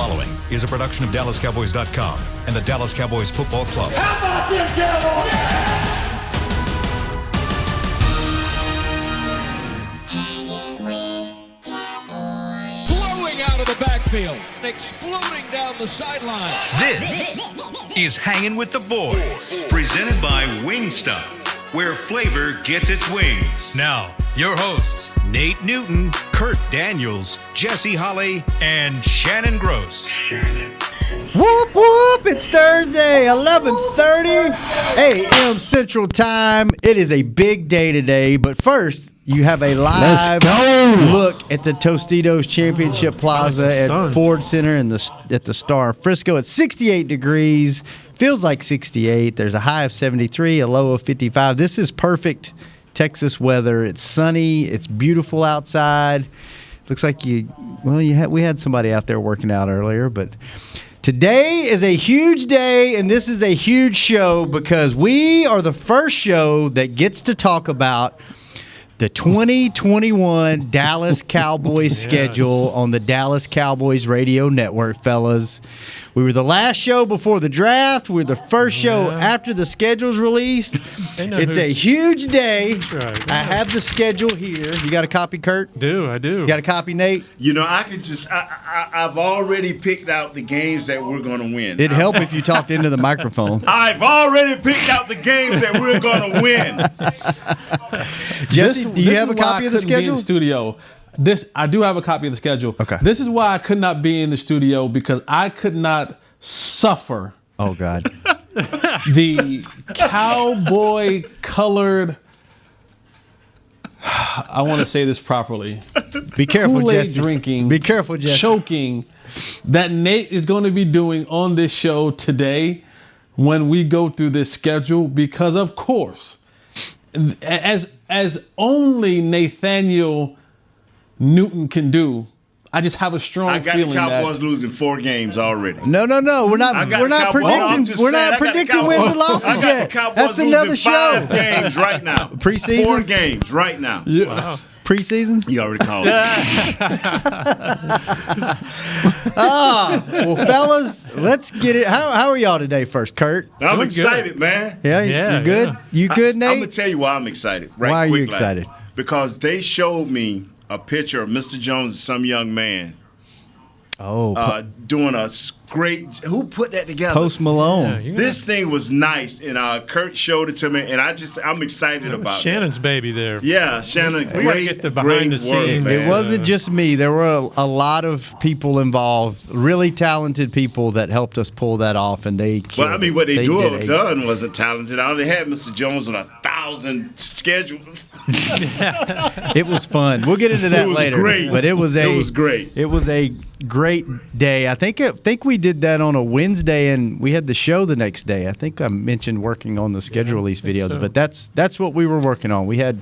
following is a production of DallasCowboys.com and the Dallas Cowboys Football Club. How about them Cowboys? Blowing out of the backfield, exploding down the sideline. This is Hangin' with the Boys, presented by Wingstop, where flavor gets its wings. Now, your hosts, Nate Newton, Kurt Daniels, Jesse Holley, and Shannon Gross. Whoop, whoop. It's Thursday, 11:30 a.m. Central Time. It is a big day today, but first, you have a live look at the Tostitos Championship Plaza at Ford Center at the Star Frisco. It's 68 degrees. Feels like 68. There's a high of 73, a low of 55. This is perfect Texas weather. It's sunny. It's beautiful outside. Looks like we had somebody out there working out earlier, but today is a huge day, and this is a huge show because we are the first show that gets to talk about the 2021 Dallas Cowboys schedule on the Dallas Cowboys Radio Network, fellas. We were the last show before the draft. We were the first show after the schedule's released. It's a huge day. Right. I have the schedule here. You got a copy, Kurt? I do. You got a copy, Nate? You know, I could just I've already picked out the games that we're going to win. It'd help if you talked into the microphone. I've already picked out the games that we're going to win. Jesse, do you have a copy of the schedule? Studio. I do have a copy of the schedule. Okay. This is why I could not be in the studio because I could not suffer. Oh God. The cowboy colored. I want to say this properly. Be careful, Kool-Aid Jesse. drinking. Be careful, Jesse. Choking that Nate is going to be doing on this show today when we go through this schedule because, of course, as only Nathaniel Newton can do, I just have a strong feeling the Cowboys that losing 4 games already. No. We're not predicting wins and losses I got yet. the Cowboys That's another losing show. 5 games right now. Preseason? 4 games right now. Yeah. Wow. Preseason? You already called it. Well, fellas, let's get it. How are y'all today first, Kurt? I'm excited, man. Yeah, you good? Yeah. You good, Nate? I'm going to tell you why I'm excited. Why are you excited? Because they showed me a picture of Mr. Jones and some young man doing a great. Who put that together? Post Malone. This thing was nice, and Kurt showed it to me, and I'm excited about Shannon's baby there. Yeah, Shannon. We gotta get the behind the scenes. It wasn't just me. There were a lot of people involved, really talented people that helped us pull that off, and they killed Well, I mean, what they did done wasn't talented. I only had Mr. Jones on 1,000 schedules. It was fun. We'll get into that later. Great. But it was great. It was a great day. I think we did that on a Wednesday, and we had the show the next day. I think I mentioned working on the schedule release videos, so. but that's what we were working on. We had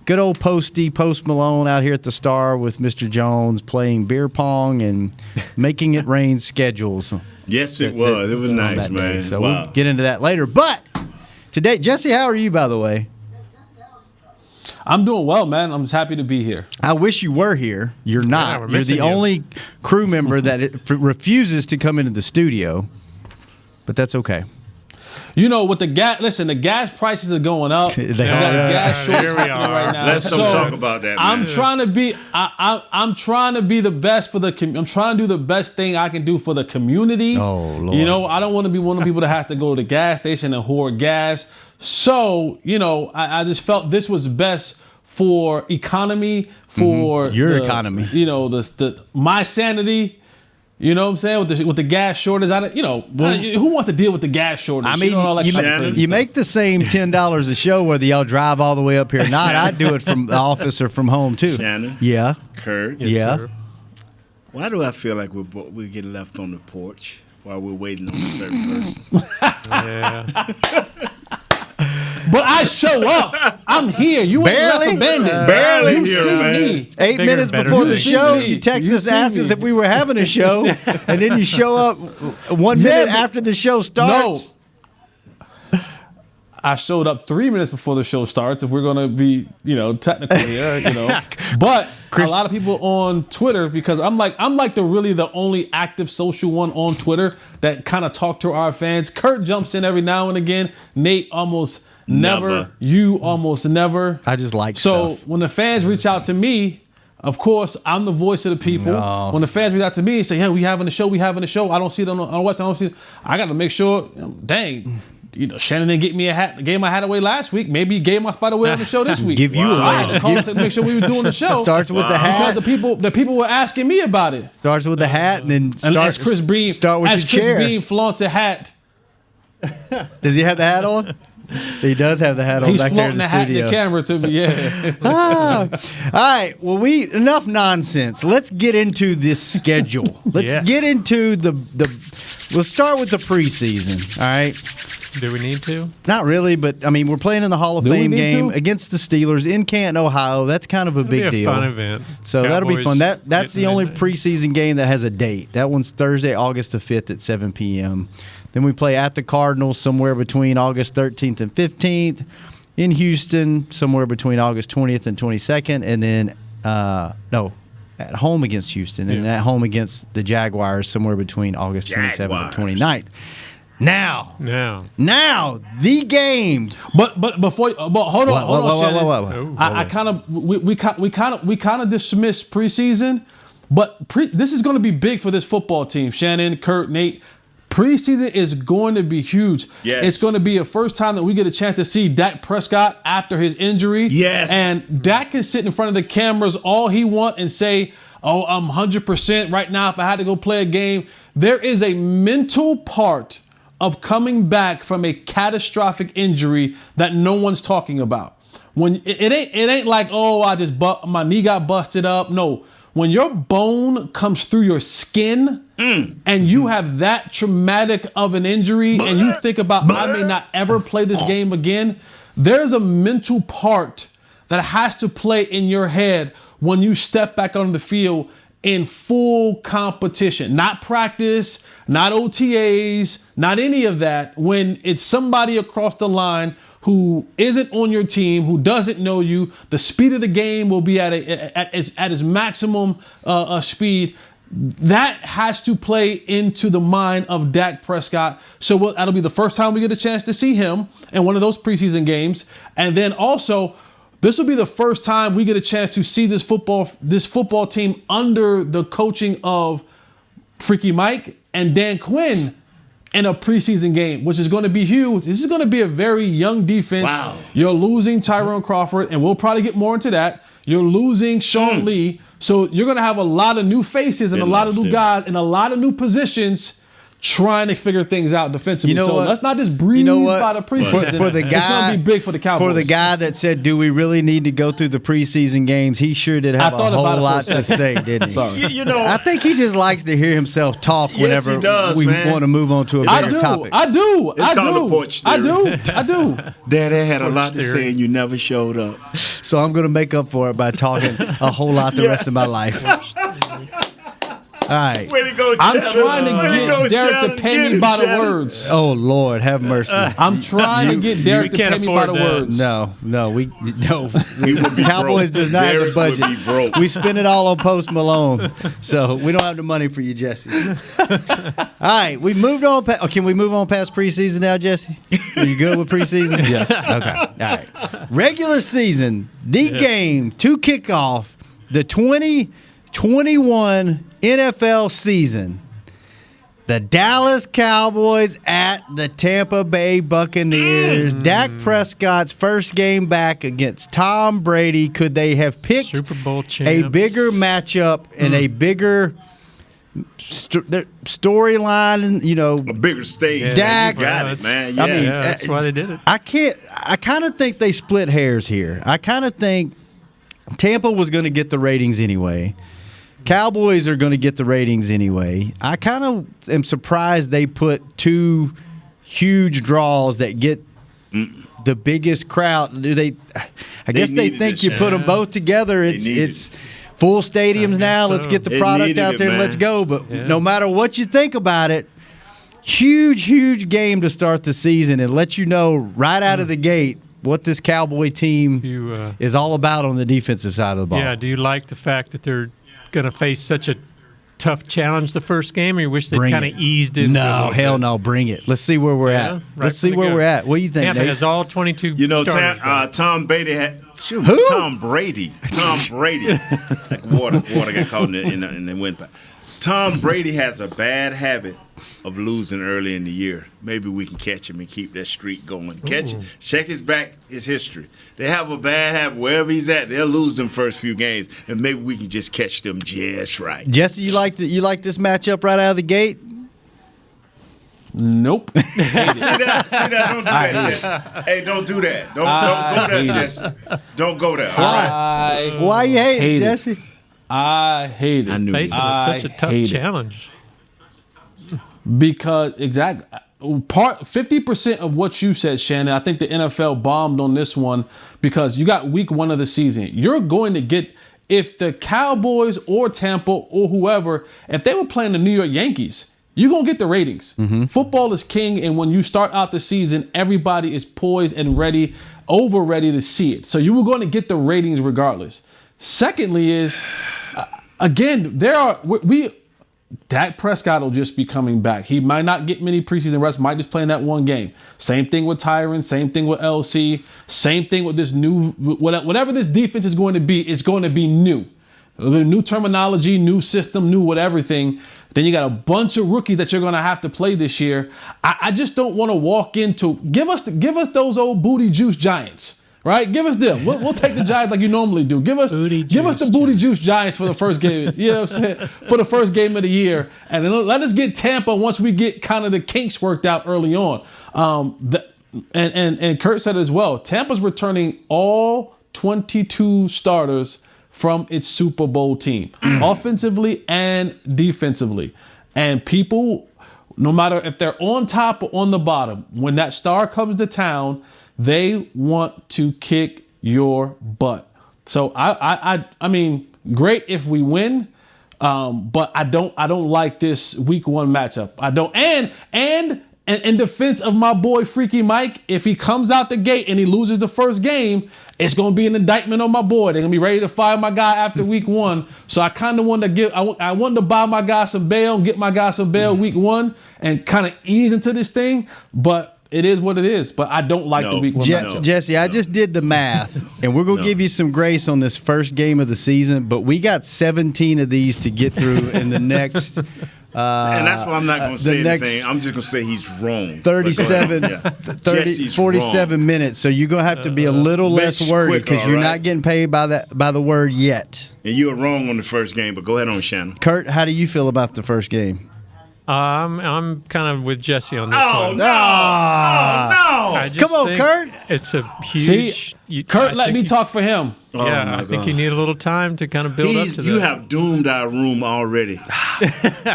good old Post Malone out here at the Star with Mr. Jones playing beer pong and making it rain schedules. Yes, it was. It was nice, man. So we'll get into that later. But today, Jesse, how are you, by the way? I'm doing well, man. I'm just happy to be here. I wish you were here. You're not. You're the only crew member that refuses to come into the studio, but that's okay. You know, with the gas prices are going up. They We got a gas shortage Here we happening are. right now. Let's talk about that, man. I'm trying to be. I'm trying to be the best for the. I'm trying to do the best thing I can do for the community. Oh, Lord. You know, I don't want to be one of the people that has to go to the gas station and hoard gas. So, you know, I just felt this was best for economy, for Your economy. You know, my sanity. You know what I'm saying? With the gas shortage, who wants to deal with the gas shortage? I mean, you make the same $10 a show whether y'all drive all the way up here or not. I'd do it from the office or from home, too. Shannon? Yeah. Kurt? Yeah. Sir. Why do I feel like we get left on the porch while we're waiting on a certain person? Yeah. But I show up. I'm here. You ain't left abandoned. Barely You here, see man. me. 8 Bigger minutes and better. before the You see show, me. you text You us, see ask us me. if we were having a show, and then you show up 1 minute after the show starts. I showed up 3 minutes before the show starts. If we're gonna be, technical here, But a lot of people on Twitter, because I'm like the only active social one on Twitter that kind of talk to our fans. Kurt jumps in every now and again. Nate almost never. You almost never. I just like so stuff. when the fans reach out to me. Of course, I'm the voice of the people. No. When the fans reach out to me and say, "Hey, we having a show. I don't see it on what I don't see it. I got to make sure. Dang, Shannon didn't get me a hat. Gave my hat away last week. Maybe he gave my spot away on the show this week. Give you So away. I had to call to make sure we were doing the show. Starts with the hat. Because the people were asking me about it. Starts with the hat, and then And as Chris Bean, start with as your Chris chair. Bean flaunts a hat. Does he have the hat on? He does have the hat on He's back there in flaunting the the hat in studio. the camera to me. Yeah. All right. Well, enough nonsense. Let's get into this schedule. Let's Yes. get into the. We'll start with the preseason. All right. Do we need to? Not really, but I mean, we're playing in the Hall of Do we Fame need game to? against the Steelers in Canton, Ohio. That's kind of a big It'll be a deal. fun event. So that'll be Cowboys fun. That's the getting only in there. preseason game that has a date. That one's Thursday, August the 5th at 7 p.m. Then we play at the Cardinals somewhere between August 13th and 15th. In Houston, somewhere between August 20th and 22nd. And then, at home against Houston. And at home against the Jaguars, somewhere between August 27th and 29th. Now, the game. But hold on, Shannon. Oh, I kind of we kind of dismiss preseason, but this is going to be big for this football team. Shannon, Kurt, Nate. Preseason is going to be huge. Yes. It's going to be a first time that we get a chance to see Dak Prescott after his injury. Yes. And Dak can sit in front of the cameras all he wants and say, "Oh, I'm 100% right now. If I had to go play a game," there is a mental part of coming back from a catastrophic injury that no one's talking about. When it ain't like, "Oh, my knee got busted up." No, when your bone comes through your skin and you have that traumatic of an injury and you think about, "I may not ever play this game again," there's a mental part that has to play in your head when you step back on the field in full competition. Not practice, not OTAs, not any of that. When it's somebody across the line who isn't on your team, who doesn't know you, the speed of the game will be at its maximum speed. That has to play into the mind of Dak Prescott. So that'll be the first time we get a chance to see him in one of those preseason games. And then also, this will be the first time we get a chance to see this football team under the coaching of Freaky Mike and Dan Quinn in a preseason game, which is going to be huge. This is going to be a very young defense. Wow. You're losing Tyrone Crawford, and we'll probably get more into that. You're losing Sean Lee. So you're going to have a lot of new faces and a lot of new guys and a lot of new positions trying to figure things out defensively. You know so what? let's not just breathe by the preseason. For the guy, it's going to be big for the Cowboys. For the guy that said, "Do we really need to go through the preseason games?" He sure did have a thought about whole it for lot a to second. say, didn't he? Sorry. I think he just likes to hear himself talk whenever he does, we man. want to move on to a bigger topic. I do. It's called the porch I theory. do. Daddy had a lot to theory. say and you never showed up. So I'm going to make up for it by talking a whole lot the rest of my life. All right. Way to go, I'm Shannon. trying to Way get go, Derek Shannon. to pay Get me him, by the Shannon. words. Oh Lord, have mercy. I'm trying to get Derek to can't pay me by the afford that. words. No. We would be Cowboys broke. does not have Derek the would budget. be broke. We spend it all on Post Malone, so we don't have the money for you, Jesse. All right, we moved on. Can we move on past preseason now, Jesse? Are you good with preseason? Yes. Okay. All right. Regular season, the game to kick off the 2021 NFL season. The Dallas Cowboys at the Tampa Bay Buccaneers. Dak Prescott's first game back against Tom Brady. Could they have picked Super Bowl a champs. bigger matchup and a bigger storyline? You know, A bigger stage. Dak- You got Well, it, man. I Yeah. mean, that's why they did it. I kind of think they split hairs here. I kind of think Tampa was going to get the ratings anyway. Cowboys are going to get the ratings anyway. I kind of am surprised they put two huge draws that get the biggest crowd. Do they? I guess they needed think this, you put them yeah. both together. needed It's full stadiums I now. guess Let's so. get the They product needed out it, there and man. let's go. But Yeah. no matter what you think about it, huge game to start the season and let you know right out of the gate what this Cowboy team is all about on the defensive side of the ball. Yeah, do you like the fact that they're going to face such a tough challenge the first game, or you wish they kind of eased into it? No, hell no, bring it. Let's see where we're at. Let's see where we're at. What do you think, Tampa Nate? has all 22 starters. Tom Brady had Who? Tom Brady. Like water got caught in the windpipe. Tom Brady has a bad habit of losing early in the year. Maybe we can catch him and keep that streak going. Check his history. They have a bad habit wherever he's at. They'll lose them first few games, and maybe we can just catch them just right. Jesse, you like this matchup right out of the gate? Nope. See that? Don't do that, Jesse. Hey, don't do that. Don't go there, Jesse. Don't go there. All right. Why you hate it, Jesse? I hate it. I knew Facing such a tough challenge. Because 50% of what you said, Shannon, I think the NFL bombed on this one because you got week 1 of the season. You're going to get, if the Cowboys or Tampa or whoever, if they were playing the New York Yankees, you're going to get the ratings. Mm-hmm. Football is king, and when you start out the season, everybody is poised and ready to see it. So you were going to get the ratings regardless. Secondly is, again, Dak Prescott will just be coming back. He might not get many preseason reps, might just play in that one game. Same thing with Tyron, same thing with LC, same thing with this new, whatever this defense is going to be, it's going to be new. New terminology, new system, new everything. Then you got a bunch of rookies that you're going to have to play this year. I just don't want to walk into, give us those old booty juice Giants. Right? Give us them. We'll take the Giants like you normally do. Give us the booty juice Giants for the first game. You know what I'm saying? For the first game of the year. And then let us get Tampa once we get kind of the kinks worked out early on. And Kurt said as well, Tampa's returning all 22 starters from its Super Bowl team, offensively and defensively. And people, no matter if they're on top or on the bottom, when that star comes to town, they want to kick your butt. So I mean, great if we win, but I don't like this week 1 matchup. I don't. And in defense of my boy Freaky Mike, if he comes out the gate and he loses the first game, it's going to be an indictment on my boy. They're going to be ready to fire my guy after week 1. So I kind of wanted to I wanted to buy my guy some bail, get my guy some bail week 1, and kind of ease into this thing, but. It is what it is, but I don't like the week 1 matchup. Jesse, I just did the math, and we're going to give you some grace on this first game of the season, but we got 17 of these to get through in the next and that's why I'm not going to say anything. I'm just going to say he's wrong. 47 minutes, so you're going to have to be a little less worried because you're not getting paid by the word yet. And you were wrong on the first game, but go ahead on, Shannon. Kurt, how do you feel about the first game? I'm kind of with Jesse on this one. No! Come on, Kurt. It's a huge. Kurt let me talk for him. Yeah, I think you need a little time to kind of build up to that. You have doomed our room already.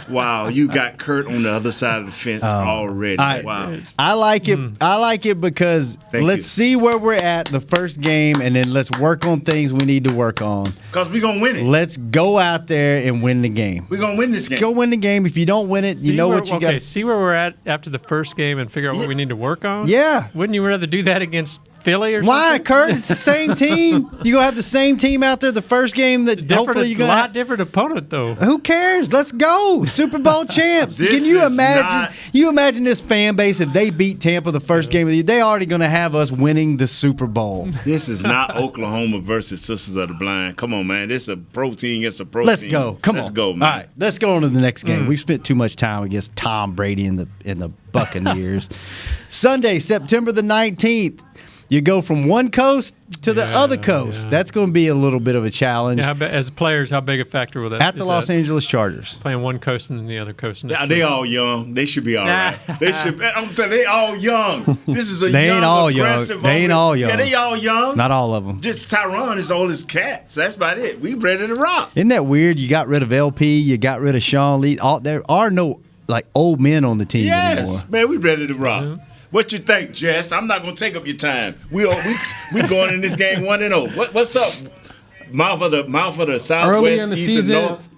Wow, you got Kurt on the other side of the fence already. Wow. I like it. I like it because let's see where we're at the first game, and then let's work on things we need to work on. Because we're going to win it. Let's go out there and win the game. We're going to win this game. Go win the game. If you don't win it, you know what you got. Okay, see where we're at after the first game and figure out what we need to work on? Yeah. Wouldn't you rather do that against Philly or Why, something? Kurt? It's the same team. You're going to have the same team out there the first game that hopefully you're going to have. Different opponent, though. Who cares? Let's go. Super Bowl champs. Can you imagine? You imagine this fan base if they beat Tampa the first game of the year? They're already going to have us winning the Super Bowl. This is not Oklahoma versus Sisters of the Blind. Come on, man. This is a pro team against a pro team. Let's go. Come on. Let's go, man. All right. Let's go on to the next game. We've spent too much time against Tom Brady in the Buccaneers. Sunday, September the 19th. You go from one coast to the other coast. Yeah. That's going to be a little bit of a challenge. Yeah, as players, how big a factor will that be? At the Los Angeles Chargers. Playing one coast and then the other coast. They all young. They should be all right. They should. I'm telling you, they all young. This is a they young, ain't all aggressive. Young. They ain't all young. Yeah, they all young. Not all of them. Just Tyron is old as cat. So that's about it. We ready to rock. Isn't that weird? You got rid of LP. You got rid of Sean Lee. There are no old men on the team anymore. Yes, man, we ready to rock. Mm-hmm. What you think, Jess? I'm not gonna take up your time. We going in this game 1-0. What's up? Mouth of the Southwest, early in the East, season, and North.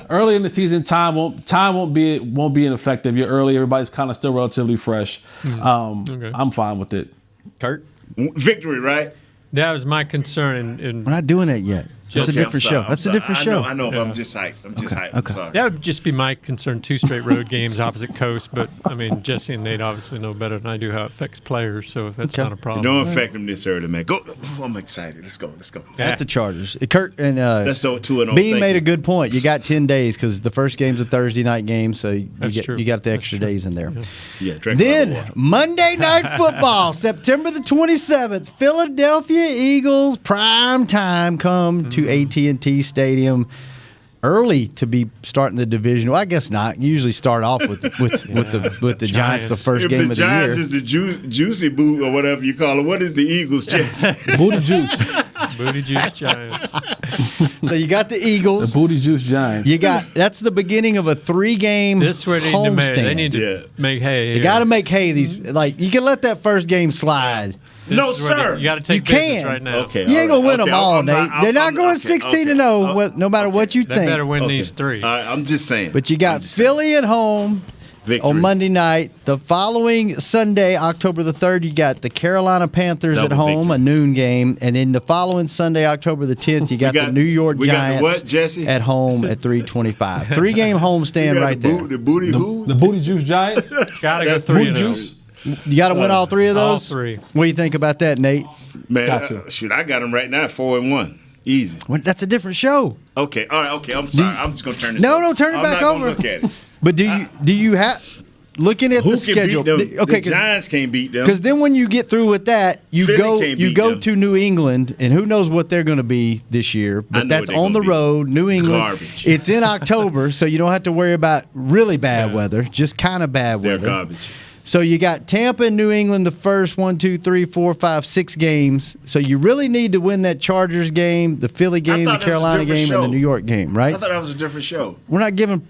Early in the season, time won't be ineffective. You're early. Everybody's kind of still relatively fresh. Okay. I'm fine with it. Kurt? Victory, right? That was my concern. And We're not doing that yet. That's a different show. That's a different show. I know, but I'm just hyped. I'm sorry. that would just be my concern. 2 straight road games, opposite coast. But, I mean, Jesse and Nate obviously know better than I do how it affects players, so that's not a problem. It don't affect them this early, man. Go. I'm excited. Let's go. At the Chargers. Kurt and That's so 2-0. Bean made a good point. You got 10 days because the first game's a Thursday night game, so you true. got the extra days in there. Yeah. Drink Then Monday Night Football, September the 27th, Philadelphia Eagles prime time come to AT&T Stadium early to be starting the division. Well, I guess not. You usually start off with the Giants the first game of the year. If the Giants is the juicy boot or whatever you call it, what is the Eagles, Jesse? Booty juice. Booty juice Giants. So you got the Eagles. The booty juice Giants. That's the beginning of a 3-game This is where they need to make. homestand. They need to make hay. You got to make hay. You can let that first game slide. No, sir. You got to take You business can. right now. Okay. You ain't gonna win them all, I'm Nate. not- They're not I'm- going okay, 16-0, no matter what you They think. better win these 3. I'm just saying. But you got Philly at home Victory. on Monday night. The following Sunday, October the 3rd, you got the Carolina Panthers at Double home, victory. a noon game. And then the following Sunday, October the 10th, you got the New York we got the Giants what, Jesse? at home at 3:25. 3-game homestand right there. The booty who? The booty juice Giants. Got to go That's 3 Booty and juice. You got to win all 3 of All those? 3. What do you think about that, Nate? Man, Gotcha. shoot, I got them right now at 4-1. Easy. Well, that's a different show. Okay, all right, okay. I'm sorry. I'm just gonna turn this. No, over. no, turn it I'm back not gonna over. Look at it. But do you have looking at Who the can schedule? beat them? Okay, The Giants can't beat them. because then when you get through with that, you Philly go can't beat go them. to New England, and who knows what they're going to be this year? I But know that's what they're on the gonna be. road, New England. Garbage. It's in October, so you don't have to worry about really bad weather, just kind of bad They're weather. garbage. So you got Tampa and New England the first 1, 2, 3, 4, 5, 6 games. So you really need to win that Chargers game, the Philly game, the thought that was a Carolina different game, and the show. New York game, right? I thought that was a different show. We're not giving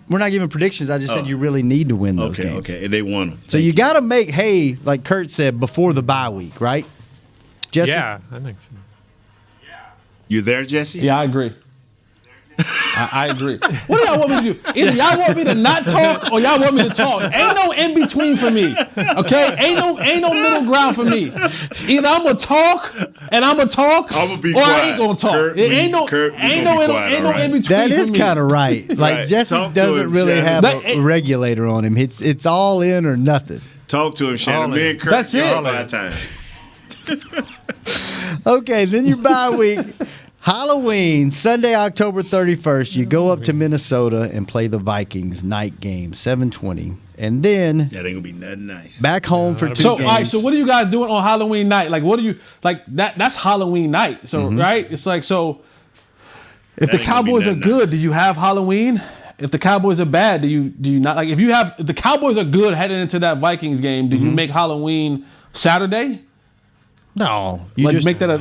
predictions. I just said you really need to win those games. Okay, and they won them. So you got to make hay, like Kurt said, before the bye week, right? Jesse? Yeah, I think so. You there, Jesse? Yeah, I agree. I agree. What do y'all want me to do? Either y'all want me to not talk or y'all want me to talk. Ain't no in between for me. Okay? Ain't no middle ground for me. Either I'm gonna talk and I'm gonna talk, I'ma be or I quiet. ain't gonna talk. Kurt, It we ain't no gonna be quiet, ain't all no right? in between. That is for me. kind of right. Like Right. Jesse Talk to doesn't him, really Shannon. have But a regulator on him. It's all in or nothing. Talk to him, Shannon. Me and Kurt. That's it. all our time. Okay, then your bye week. Halloween, Sunday, October 31st. You go up to Minnesota and play the Vikings night game, 7:20. And then That ain't gonna be nothing nice. back home for 2 So, all games. right. So, what are you guys doing on Halloween night? Like, what are you like? That's Halloween night. So, right? It's like so. If the ain't gonna be Cowboys are nothing good, nice. do you have Halloween? If the Cowboys are bad, do you not like? If the Cowboys are good heading into that Vikings game, do you make Halloween Saturday? No, you Like just make that a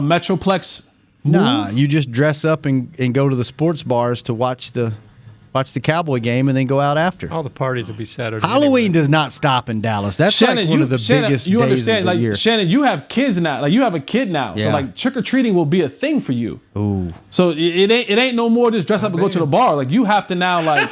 Metroplex? Nah, move? you just dress up and go to the sports bars to watch the Cowboy game and then go out after. All the parties will be Saturday. Halloween anyway. does not stop in Dallas. That's like one of the biggest you days understand, of the like, year. Shannon, you have kids now. Like you have a kid now, so Yeah. like trick or treating will be a thing for you. Ooh. So it ain't no more just dress up and go to the bar. Like you have to now like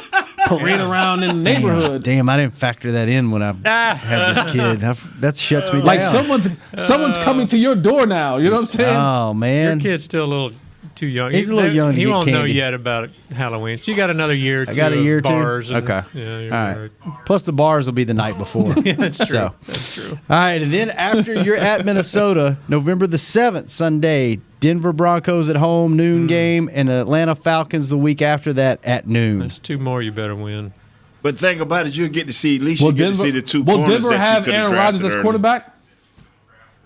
parade around in the neighborhood. Damn, I didn't factor that in when I had this kid. That shuts me Like down. someone's coming to your door now. You know what I'm saying? Oh Your man, kid's still a little too young. He's a little young to He get won't know candy. yet about Halloween. So you got another year or two. I got a year or of two. bars and- Okay, Yeah, you're all right. Plus the bars will be the night before. Yeah, that's true. So. That's true. All right, and then after you're at Minnesota, November the 7th, Sunday, Denver Broncos at home, noon game, and Atlanta Falcons the week after that at noon. That's 2 more you better win. But think about it, you'll get to see at least Will you get to see the 2 will corners Denver that have you could have Aaron Rodgers drafted as early. quarterback?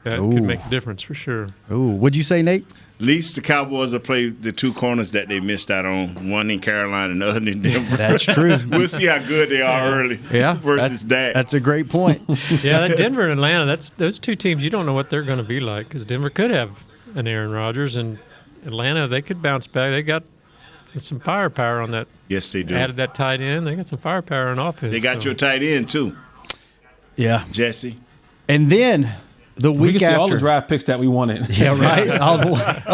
That Ooh. could make a difference for sure. Ooh, what'd you say, Nate? At least the Cowboys will play the 2 corners that they missed out on, one in Carolina and the other in Denver. That's true. We'll see how good they are early versus that. That's a great point. Yeah, that Denver and Atlanta, those 2 teams, you don't know what they're going to be like because Denver could have an Aaron Rodgers and Atlanta, they could bounce back. They got some firepower on that. Yes, they do. Added that tight end. They got some firepower on offense. They got so. your tight end, too, Yeah. Jesse. And then the We week can see after. all the draft picks that we wanted. Yeah, right. all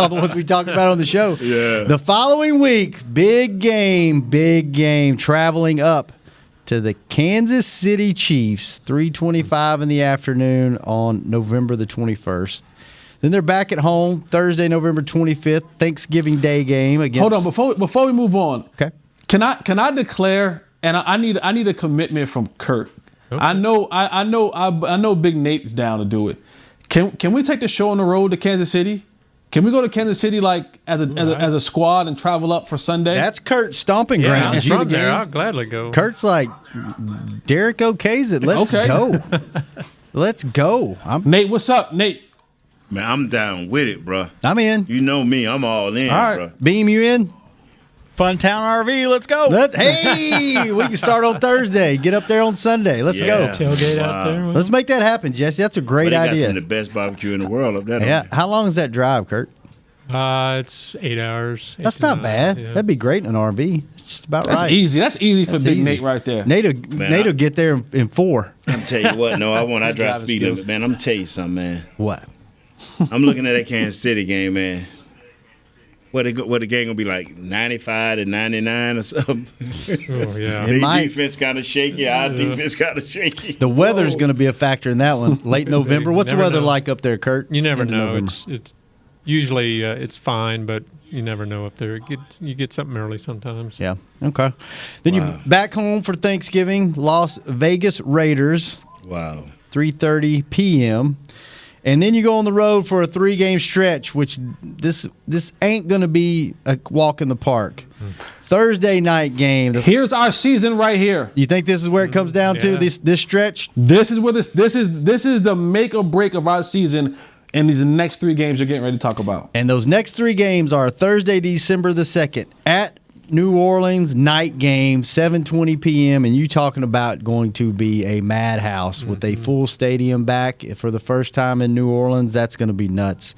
the ones we talked about on the show. Yeah. The following week, big game, traveling up to the Kansas City Chiefs, 3:25 in the afternoon on November the 21st. Then they're back at home Thursday, November 25th, Thanksgiving Day game against. Hold on, before we move on. Okay. Can I declare? And I need a commitment from Kurt. Okay. I know Big Nate's down to do it. Can we take the show on the road to Kansas City? Can we go to Kansas City as a squad and travel up for Sunday? That's Kurt's stomping Yeah, ground. I'm see the from there. game? I'll gladly go. Kurt's like, Derek okays it. Let's Okay. go. Let's go. Nate, what's up, Nate? Man, I'm down with it, bro. I'm in. You know me. I'm all in, All right. bro. Beam, you in? Funtown RV, let's go. Hey, we can start on Thursday. Get up there on Sunday. Let's Yeah. go. Tailgate out Wow. there. Let's make that happen, Jesse. That's a great They got idea. some of the best barbecue in the world up there. Yeah. How long is that drive, Kurt? It's 8 hours. That's 8 to not 9, bad. yeah. That'd be great in an RV. It's just about That's right. easy. That's easy for That's Big easy. Nate right there. Nate'll get there in 4. I'm tell you what, no, I drive Driving speed skills. limit, man. I'm gonna tell you something, man. What? I'm looking at that Kansas City game, man. What the game gonna be like 95 to 99 or something? Oh, yeah. Their might. defense kind of shaky. Our defense kind of shaky. The weather's going to be a factor in that one. Late November. What's the Never weather know. like up there, Kurt? You never End of know. November. It's usually it's fine, but you never know up there. You get something early sometimes. Yeah. Okay. Then you're back home for Thanksgiving. Las Vegas Raiders, Wow. 3:30 p.m. And then you go on the road for a 3-game stretch, which this ain't going to be a walk in the park. Thursday night game. Here's our season right here. You think this is where it comes down to Yeah. this stretch? This is where this is the make or break of our season. And these next 3 games you're getting ready to talk about. And those next 3 games are Thursday, December the 2nd at New Orleans, night game, 7:20 p.m. And you talking about going to be a madhouse with a full stadium back for the first time in New Orleans. That's going to be nuts.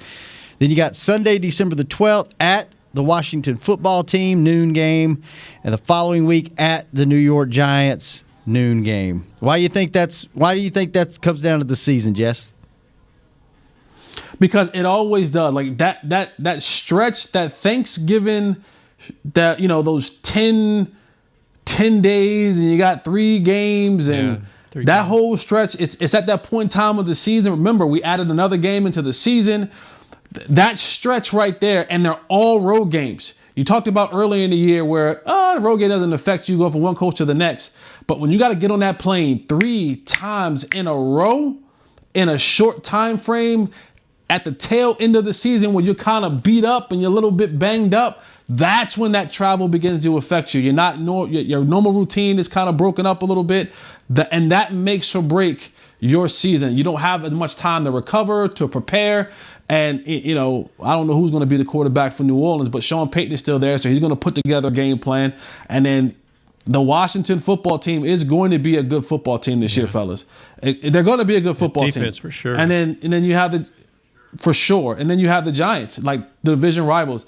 Then you got Sunday, December the 12th at the Washington football team, noon game. And the following week at the New York Giants, noon game. Why do you think that comes down to the season, Jess? Because it always does. Like that stretch, that Thanksgiving, that those 10 days, and you got 3 games, and 3 that games. whole stretch. It's at that point in time of the season. Remember, we added another game into the season. That stretch right there, and they're all road games. You talked about earlier in the year where the road game doesn't affect you, go from one coach to the next. But when you got to get on that plane 3 times in a row in a short time frame at the tail end of the season, when you're kind of beat up and you're a little bit banged up, that's when that travel begins to affect you. You're not your normal routine is kind of broken up a little bit, and that makes or break your season. You don't have as much time to recover, to prepare. And, I don't know who's going to be the quarterback for New Orleans, but Sean Payton is still there, so he's going to put together a game plan. And then the Washington football team is going to be a good football team this year, fellas. They're going to be a good football team. Defense for sure. And then you have for sure. And then you have the Giants, like the division rivals.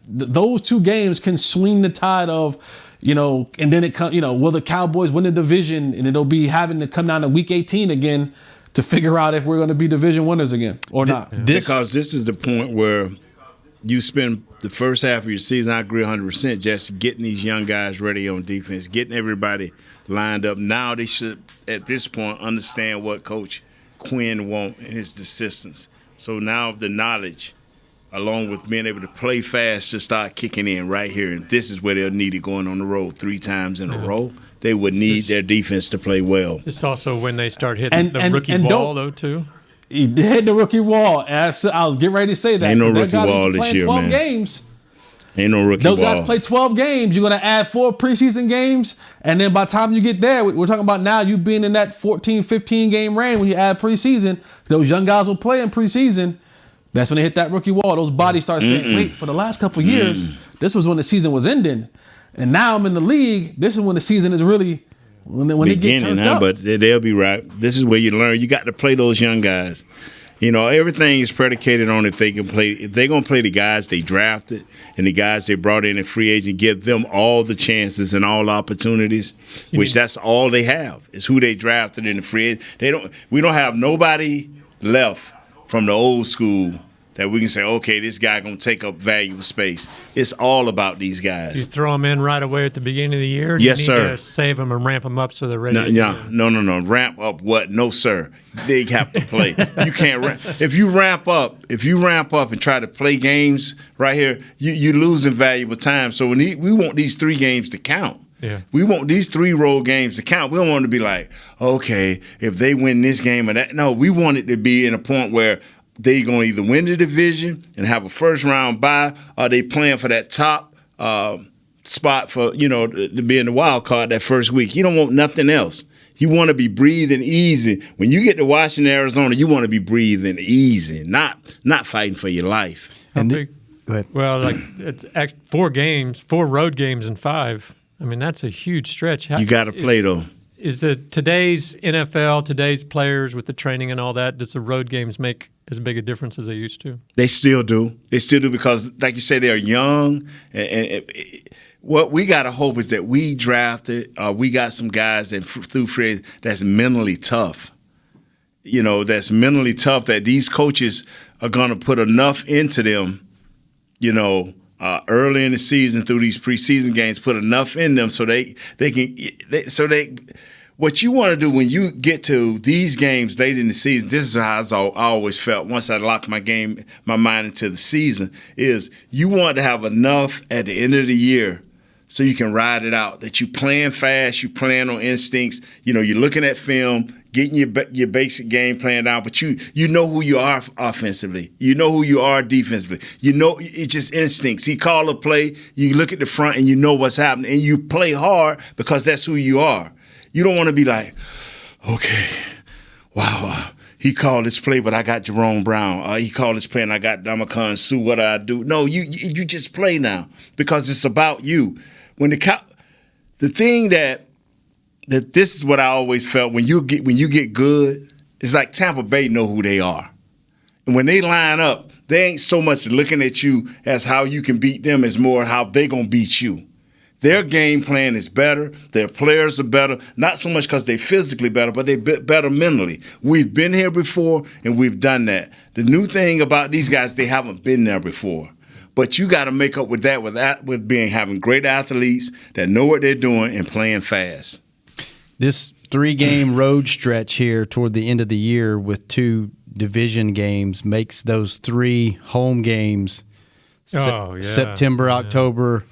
Those 2 games can swing the tide of, and then it comes, will the Cowboys win the division? And it'll be having to come down to week 18 again to figure out if we're going to be division winners again or not. Because this is the point where you spend the first half of your season, I agree 100%, just getting these young guys ready on defense, getting everybody lined up. Now they should, at this point, understand what Coach Quinn wants and his assistants. So now the knowledge, along with being able to play fast, should start kicking in right here. And this is where they'll need it going on the road 3 times in a row. They would need their defense to play well. It's also when they start hitting the rookie and wall, though, too. He hit the rookie wall. And I was getting ready to say that. Ain't no That rookie guy wall that's this playing year, 12 man. games. Ain't no rookie Those ball. guys play 12 games. You're going to add 4 preseason games. And then by the time you get there, we're talking about now you being in that 14, 15 game range when you add preseason. Those young guys will play in preseason. That's when they hit that rookie wall. Those bodies start saying, wait, for the last couple of years, this was when the season was ending. And now I'm in the league. This is when the season is really, when they get turned up. But they'll be right. This is where you learn. You got to play those young guys. Everything is predicated on if they can play. If they're going to play the guys they drafted and the guys they brought in free agent, give them all the chances and all opportunities, which that's all they have is who they drafted in the free agent. We don't have nobody left from the old school that we can say, okay, this guy going to take up valuable space. It's all about these guys. You throw them in right away at the beginning of the year? Yes, you sir. need to save them and ramp them up so they're ready to No. Ramp up what? No, sir. They have to play. You can't ramp. If you ramp up and try to play games right here, you're losing valuable time. So we want these 3 games to count. Yeah. We want these 3 road games to count. We don't want to be like, okay, if they win this game or that. No, we want it to be in a point where they're going to either win the division and have a first-round bye, or they playing for that top spot for, to be in the wild card that first week. You don't want nothing else. You want to be breathing easy. When you get to Washington, Arizona, you want to be breathing easy, not fighting for your life. Go ahead. Well, it's 4 road games in 5. I mean, that's a huge stretch. You got to play, though. Is it today's NFL, today's players with the training and all that, does the road games make as big a difference as they used to? They still do. Because, like you say, they're young. And what we got to hope is that we drafted, we got some guys through free that's mentally tough. That's mentally tough, that these coaches are going to put enough into them, early in the season through these preseason games, put enough in them so they can what you want to do when you get to these games late in the season, this is how I always felt once I locked my mind into the season, is you want to have enough at the end of the year so you can ride it out, that you playing fast, you playing on instincts, you're looking at film, getting your basic game plan down, but you know who you are offensively. You know who you are defensively. It's just instincts. He call a play, you look at the front and you know what's happening, and you play hard because that's who you are. You don't want to be like, okay, wow, he called this play, but I got Jerome Brown. He called this play, and I got Ndamukong Suh. What do I do? No, you just play now because it's about you. When the thing that this is what I always felt when you get good, it's like Tampa Bay know who they are, and when they line up, they ain't so much looking at you as how you can beat them, as more how they gonna beat you. Their game plan is better. Their players are better, not so much because they're physically better, but they're better mentally. We've been here before, and we've done that. The new thing about these guys, they haven't been there before. But you got to make up with that with having great athletes that know what they're doing and playing fast. This 3-game road stretch here toward the end of the year with 2 division games makes those 3 home games September, October,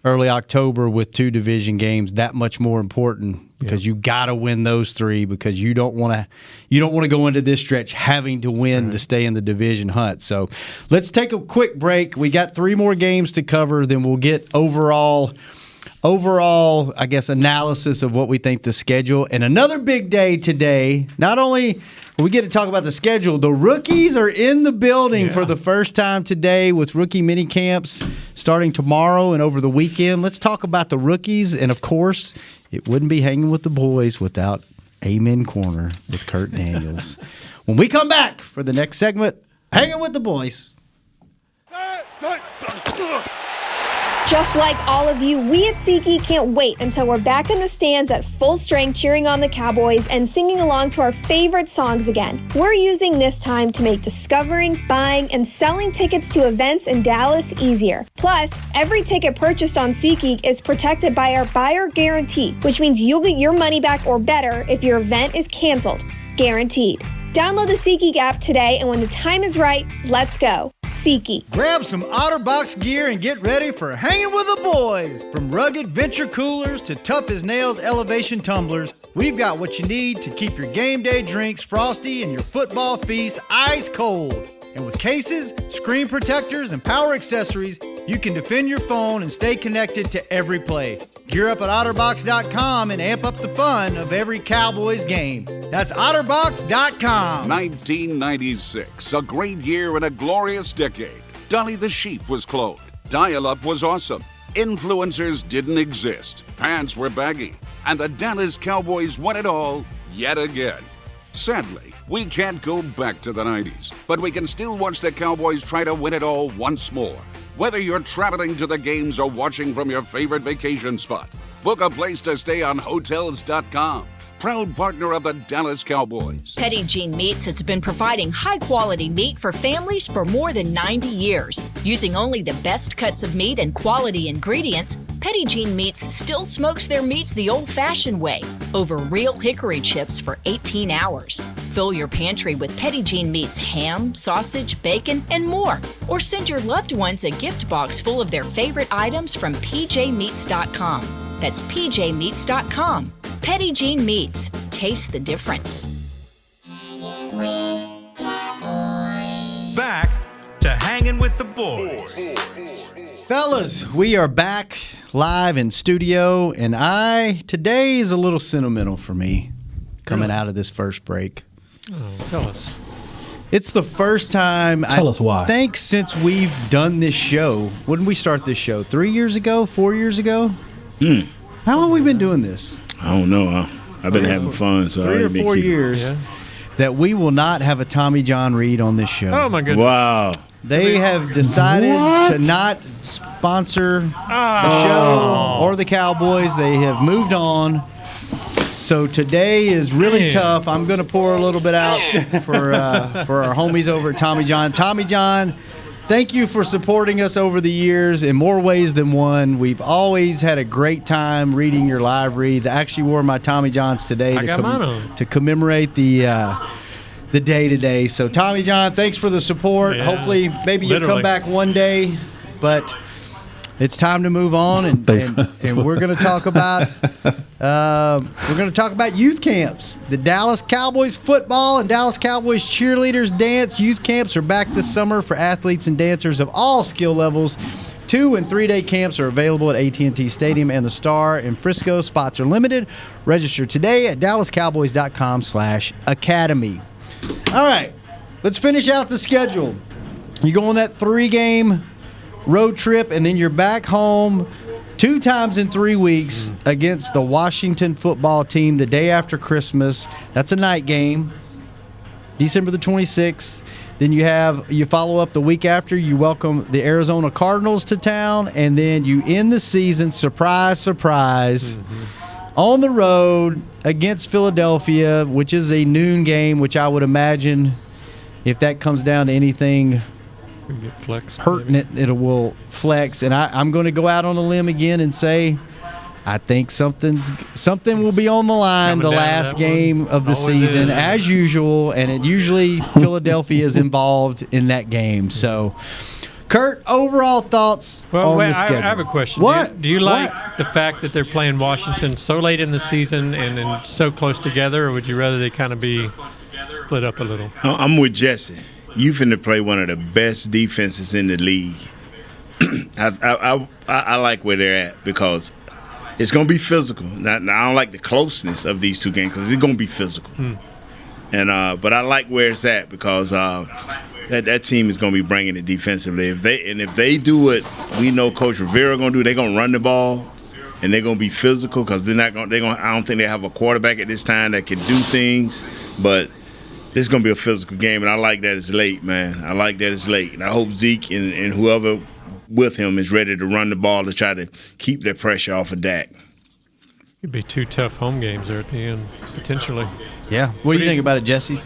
early October with 2 division games that much more important because you got to win those 3 because you don't want to go into this stretch having to win to stay in the division hunt. So let's take a quick break. We got 3 more games to cover, then we'll get overall, I guess, analysis of what we think the schedule. And another big day today, not only we get to talk about the schedule, the rookies are in the building for the first time today with rookie mini camps starting tomorrow and over the weekend. Let's talk about the rookies. And, of course, it wouldn't be Hanging with the Boys without Amen Corner with Kurt Daniels. When we come back for the next segment, Hanging with the Boys. Just like all of you, we at SeatGeek can't wait until we're back in the stands at full strength cheering on the Cowboys and singing along to our favorite songs again. We're using this time to make discovering, buying, and selling tickets to events in Dallas easier. Plus, every ticket purchased on SeatGeek is protected by our buyer guarantee, which means you'll get your money back or better if your event is canceled. Guaranteed. Download the SeatGeek app today, and when the time is right, let's go. SeatGeek. Grab some OtterBox gear and get ready for Hanging with the Boys. From rugged venture coolers to tough as nails elevation tumblers, we've got what you need to keep your game day drinks frosty and your football feast ice cold. And with cases, screen protectors, and power accessories, you can defend your phone and stay connected to every play. Gear up at OtterBox.com and amp up the fun of every Cowboys game. That's OtterBox.com. 1996, a great year and a glorious decade. Dolly the Sheep was cloned. Dial-up was awesome. Influencers didn't exist. Pants were baggy. And the Dallas Cowboys won it all yet again. Sadly, we can't go back to the 90s, but we can still watch the Cowboys try to win it all once more. Whether you're traveling to the games or watching from your favorite vacation spot, book a place to stay on Hotels.com. proud partner of the Dallas Cowboys. Petit Jean Meats has been providing high-quality meat for families for more than 90 years. Using only the best cuts of meat and quality ingredients, Petit Jean Meats still smokes their meats the old-fashioned way, over real hickory chips for 18 hours. Fill your pantry with Petit Jean Meats ham, sausage, bacon, and more. Or send your loved ones a gift box full of their favorite items from pjmeats.com. That's pjmeats.com. Petit Jean Meats. Taste the difference. Back to Hanging with the Boys. Fellas, we are back live in studio, and today is a little sentimental for me coming out of this first break. Oh, tell us. It's the first time Tell us why. I think since we've done this show. When did we start this show? 3 years ago? 4 years ago? How long have we been doing this? I don't know. I've been having fun. So 3 or 4 years that we will not have a Tommy John Reed on this show. Oh, my goodness. Wow. They have decided to not sponsor the show or the Cowboys. They have moved on. So today is really tough. I'm going to pour a little bit out for our homies over at Tommy John. Tommy John, thank you for supporting us over the years in more ways than one. We've always had a great time reading your live reads. I actually wore my Tommy Johns today to commemorate the day today. So Tommy John, thanks for the support. Yeah. Hopefully, maybe you'll come back one day, but it's time to move on, and we're going to talk about youth camps. The Dallas Cowboys football and Dallas Cowboys cheerleaders dance youth camps are back this summer for athletes and dancers of all skill levels. 2- and 3-day camps are available at AT&T Stadium and the Star in Frisco. Spots are limited. Register today at dallascowboys.com/academy. All right, let's finish out the schedule. You go on that 3-game road trip, and then you're back home 2 times in 3 weeks against the Washington football team the day after Christmas. That's a night game, December the 26th. Then you follow up the week after. You welcome the Arizona Cardinals to town, and then you end the season, surprise, on the road against Philadelphia, which is a noon game, which I would imagine if that comes down to anything pertinent, it will flex. And I'm going to go out on a limb again and say I think something will be on the line the last game of the season, as usual, and it usually Philadelphia is involved in that game. So, Kurt, overall thoughts on the schedule? I have a question. What? Do you like the fact that they're playing Washington so late in the season and so close together, or would you rather they kind of be split up a little? I'm with Jesse. You finna play one of the best defenses in the league. I like where they're at because it's going to be physical. Now, I don't like the closeness of these two games because it's going to be physical. And but I like where it's at because that team is going to be bringing it defensively. If they do what we know Coach Rivera going to do, they're going to run the ball and they're going to be physical because I don't think they have a quarterback at this time that can do things, but this is going to be a physical game, and I like that it's late, man. I like that it's late. And I hope Zeke and whoever with him is ready to run the ball to try to keep that pressure off of Dak. Could be 2 tough home games there at the end, potentially. Yeah. What do you think about it, Jesse?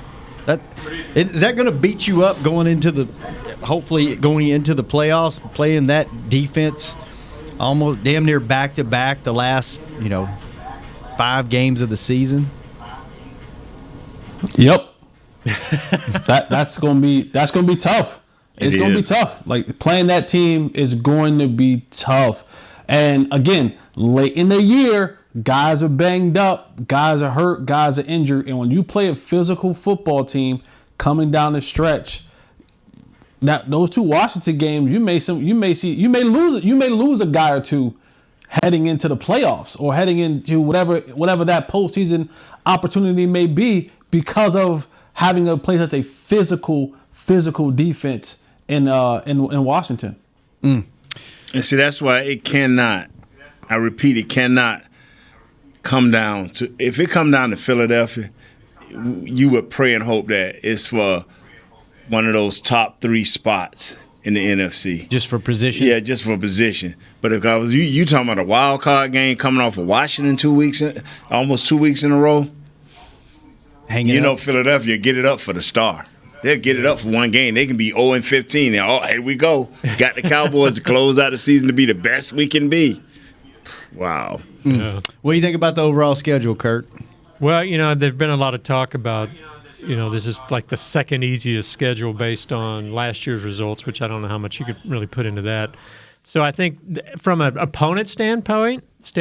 Is that going to beat you up hopefully going into the playoffs, playing that defense almost damn near back-to-back the last, 5 games of the season? Yep. that's gonna be tough. It's gonna be tough. Like playing that team is going to be tough. And again, late in the year, guys are banged up, guys are hurt, guys are injured, and when you play a physical football team coming down the stretch, those 2 Washington games, you may lose a guy or two heading into the playoffs or heading into whatever that postseason opportunity may be because of having to play such a physical defense in Washington. And see, that's why it cannot. I repeat, it cannot come down to. If it come down to Philadelphia, you would pray and hope that it's for one of those top 3 spots in the NFC. Just for position? Yeah, just for position. But if I was you talking about a wild card game coming off of Washington almost 2 weeks in a row. Philadelphia get it up for the star. They'll get it up for one game. They can be 0-15. And, here we go. Got the Cowboys to close out the season to be the best we can be. Wow. Yeah. What do you think about the overall schedule, Kurt? Well, there's been a lot of talk about, this is like the second easiest schedule based on last year's results, which I don't know how much you could really put into that. So I think from an opponent standpoint, it's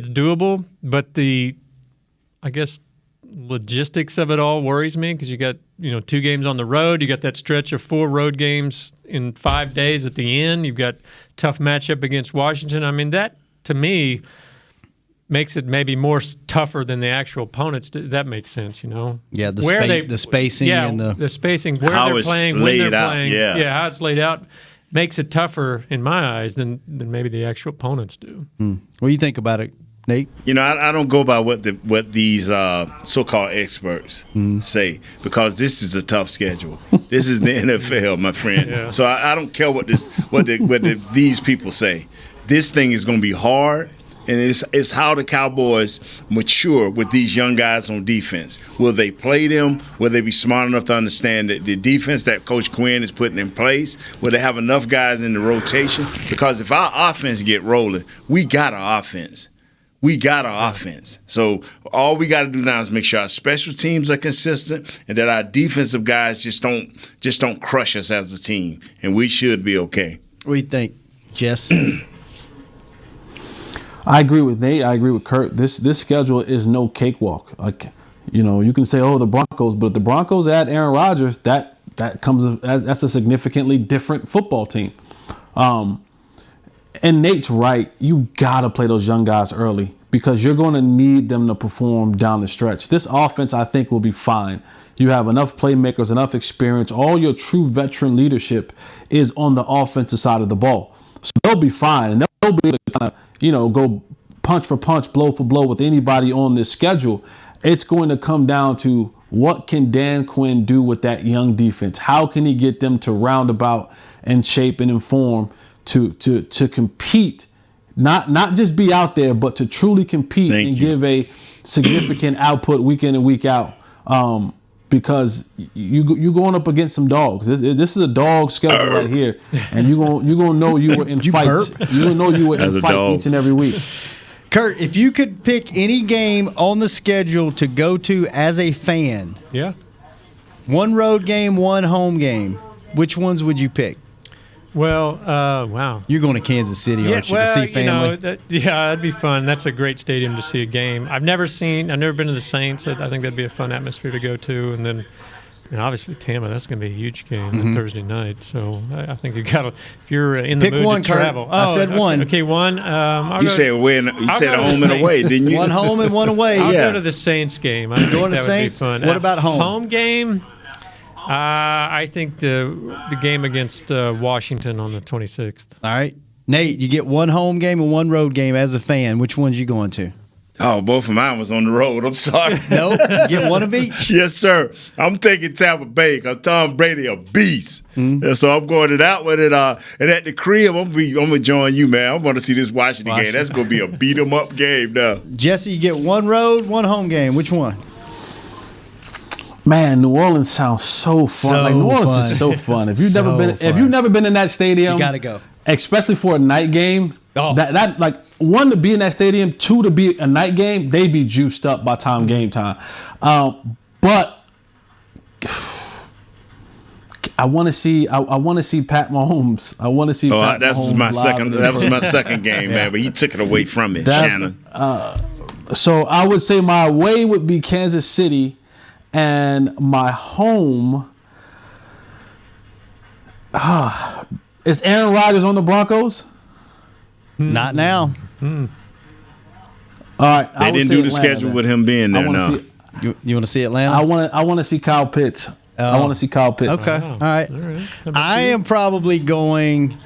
doable. But I guess, logistics of it all worries me because you got 2 games on the road. You got that stretch of 4 road games in 5 days at the end. You've got tough matchup against Washington. I mean, that to me makes it maybe more tougher than the actual opponents. That makes sense, Yeah, the spacing and the spacing where how they're it's playing, when laid they're out, playing. yeah, how it's laid out makes it tougher in my eyes than maybe the actual opponents do. What do you think about it, Nate? I don't go by what these so-called experts say because this is a tough schedule. This is the NFL, my friend. Yeah. So I don't care what these people say. This thing is going to be hard, and it's how the Cowboys mature with these young guys on defense. Will they play them? Will they be smart enough to understand that the defense that Coach Quinn is putting in place? Will they have enough guys in the rotation? Because if our offense get rolling, we got our offense. So all we got to do now is make sure our special teams are consistent and that our defensive guys just don't crush us as a team, and we should be okay. What do you think, Jess? I agree with Nate. I agree with Kurt. This schedule is no cakewalk. Like, you can say, the Broncos, but if the Broncos add Aaron Rodgers, that's a significantly different football team. And Nate's right. You gotta play those young guys early because you're going to need them to perform down the stretch. This offense, I think, will be fine. You have enough playmakers, enough experience. All your true veteran leadership is on the offensive side of the ball. So they'll be fine, and they'll be able to kind of, go punch for punch, blow for blow with anybody on this schedule. It's going to come down to what can Dan Quinn do with that young defense? How can he get them to roundabout and shape and inform to compete, not just be out there, but to truly compete give a significant output week in and week out. Because you going up against some dogs. This is a dog schedule right here, and you gonna know you were in fights. You gonna know you were in fights each and every week. Kurt, if you could pick any game on the schedule to go to as a fan, one road game, one home game, which ones would you pick? Well, wow. You're going to Kansas City, aren't you, to see family? That'd be fun. That's a great stadium to see a game. I've never been to the Saints. I think that'd be a fun atmosphere to go to. And then, obviously, Tampa, that's going to be a huge game Thursday night. So I think you got to, if you're in the pick mood one, to travel. Kurt. I said one. Okay, one. You said a home and away, didn't you? One home and one away. I'll go to the Saints game. I think going to that Saints? Would be fun. What about home? Home game? I think the game against Washington on the 26th. All right. Nate, you get one home game and one road game as a fan. Which one's you going to? Oh, both of mine was on the road. I'm sorry. Nope. Get one of each? Yes, sir. I'm taking Tampa Bay because Tom Brady a beast. And so I'm going to that one. And at the crib, I'm going to join you, man. I want to see this Washington game. That's going to be a beat-em-up game now. Jesse, you get one road, one home game. Which one? Man, New Orleans sounds so fun. New Orleans is so fun. If you've never been in that stadium, you gotta go. Especially for a night game. That like one to be in that stadium, two to be a night game. They be juiced up by time game time. But I want to see Pat Mahomes. I want to see. Pat that Mahomes was my second. That was my second game, man. But he took it away from me, Shannon. So I would say my away would be Kansas City. And my home, is Aaron Rodgers on the Broncos? Not now. All right, they didn't do the schedule with him being there. No, you want to see Atlanta? I want to see Kyle Pitts. I want to see Kyle Pitts. Okay, all right. I am probably going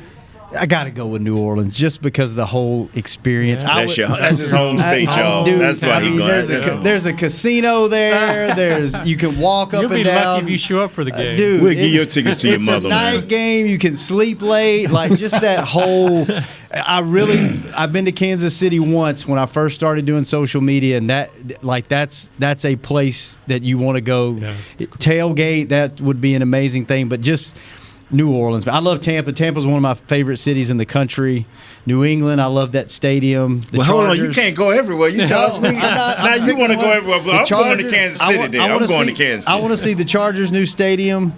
I got to go with New Orleans just because of the whole experience. Yeah. That's his home state, y'all. Dude, That's why he going. There's a casino there. You can walk up You'll and be down. lucky if you show up for the game. Dude, We'll give your tickets to your mother, It's a night man. game. You can sleep late. Like, just that whole – I've been to Kansas City once when I first started doing social media, and that's a place that you want to go. Yeah. Tailgate, that would be an amazing thing. But just – New Orleans. I love Tampa. Tampa's one of my favorite cities in the country. New England, I love that stadium. The Well, Chargers. hold on. You can't go everywhere. You tell us. Now you want to go everywhere. But I'm going to Kansas City then. I'm going to Kansas City. I want to see the Chargers' new stadium.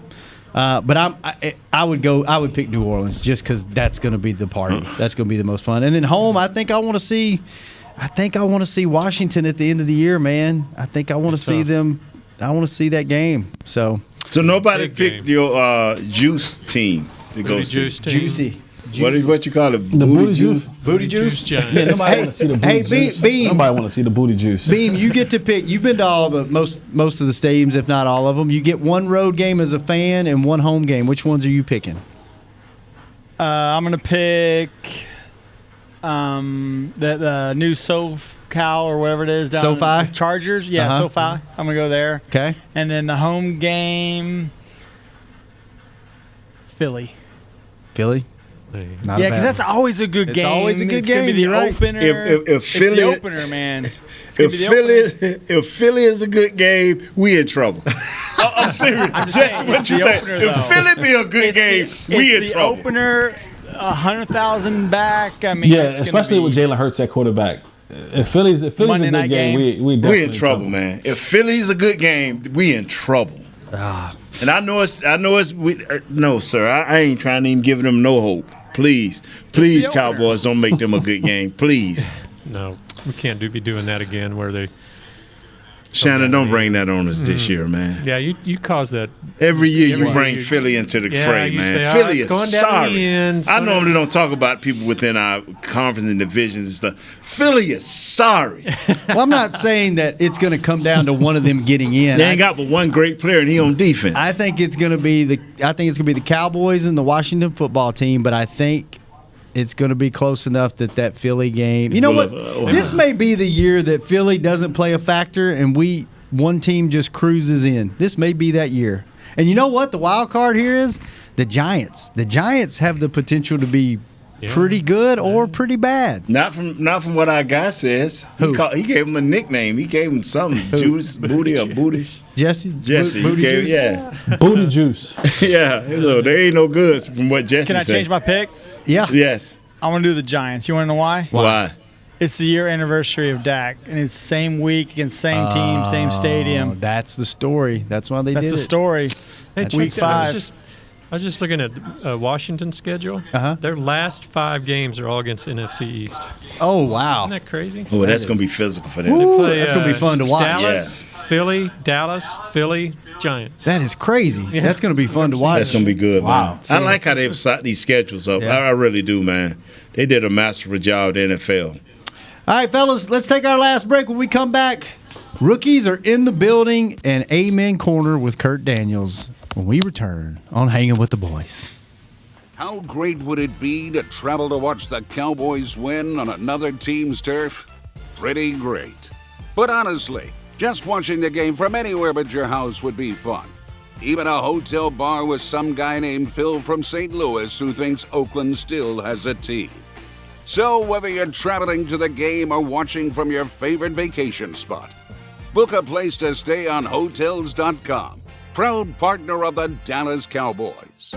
But I would pick New Orleans just because that's going to be the party. That's going to be the most fun. And then home, I think I want to see Washington at the end of the year, man. I think I want to see them. I want to see that game. So nobody Big picked game. your juice team to go see. Juice team. Juicy. What you call it? The booty juice. Booty juice. Giant. Yeah, nobody want to see the booty juice. Beam. Nobody want to see the booty juice. Beam, you get to pick. You've been to all of the most of the stadiums, if not all of them. You get one road game as a fan and one home game. Which ones are you picking? I'm going to pick the new SoCal or whatever it is down SoFi? with Chargers. Yeah, Uh-huh. SoFi. I'm going to go there. Okay. And then the home game, Philly. Philly. Not Yeah, a bad because that's one. always a good It's game. always a good It's going to game, be the you're right. opener. If It's Philly, the opener, man. It's gonna be the opener. if Philly is a good game, we in trouble. I'm serious. I'm just Jesse, saying, what it's you the think? opener, If though. Philly be a good game, we in It's the trouble. opener, 100,000 back. I mean, Yeah, it's gonna especially be, with Jalen Hurts at quarterback. If Philly's a Monday good night game, game. we definitely We in trouble, man. If Philly's a good game, we in trouble. And I know it's. No, sir. I ain't trying to even give them no hope. Please, the opener. Cowboys, don't make them a good game. Please, No, we can't be doing that again where they Shannon, don't bring that on us this year, man. Yeah, you caused that. Every year you Every bring year. Philly into the Yeah, fray, you man. say, oh, Philly it's is going down sorry. the end, it's I going normally down- don't talk about people within our conference and divisions and stuff. Philly is sorry. Well, I'm not saying that it's going to come down to one of them getting in. They ain't got but one great player, and he on defense. I think it's going to be the Cowboys and the Washington football team, but I think it's going to be close enough that Philly game. You know what? This may be the year that Philly doesn't play a factor and one team just cruises in. This may be that year. And you know what? The wild card here is the Giants. The Giants have the potential to be pretty good or pretty bad. Not from what our guy says. He gave him a nickname. He gave him something. Juice, Booty, or Booty. Jesse, He Booty gave, Juice? yeah. Booty juice. Yeah. So they ain't no good from what Jesse Can I said. change my pick? Yeah. Yes. I want to do the Giants. You want to know why? Why? It's the year anniversary of Dak, and it's same week against same team, same stadium. That's the story. That's why they did That's the it. story. Hey, Week check that. 5. I was just looking at Washington's schedule. Uh-huh. Their last 5 games are all against NFC East. Oh, wow. Isn't that crazy? Oh, that's going to be physical for them. Ooh, Play, that's going to be fun to watch. Dallas, Philly, Giants. That is crazy. That's going to be fun to watch. That's going to be good, Wow. man. I like how they've set these schedules up. Yeah. I really do, man. They did a masterful job at the NFL. All right, fellas, let's take our last break. When we come back, rookies are in the building and Amen Corner with Kurt Daniels when we return on Hanging with the Boys. How great would it be to travel to watch the Cowboys win on another team's turf? Pretty great. But honestly, just watching the game from anywhere but your house would be fun. Even a hotel bar with some guy named Phil from St. Louis who thinks Oakland still has a team. So whether you're traveling to the game or watching from your favorite vacation spot, book a place to stay on Hotels.com, proud partner of the Dallas Cowboys.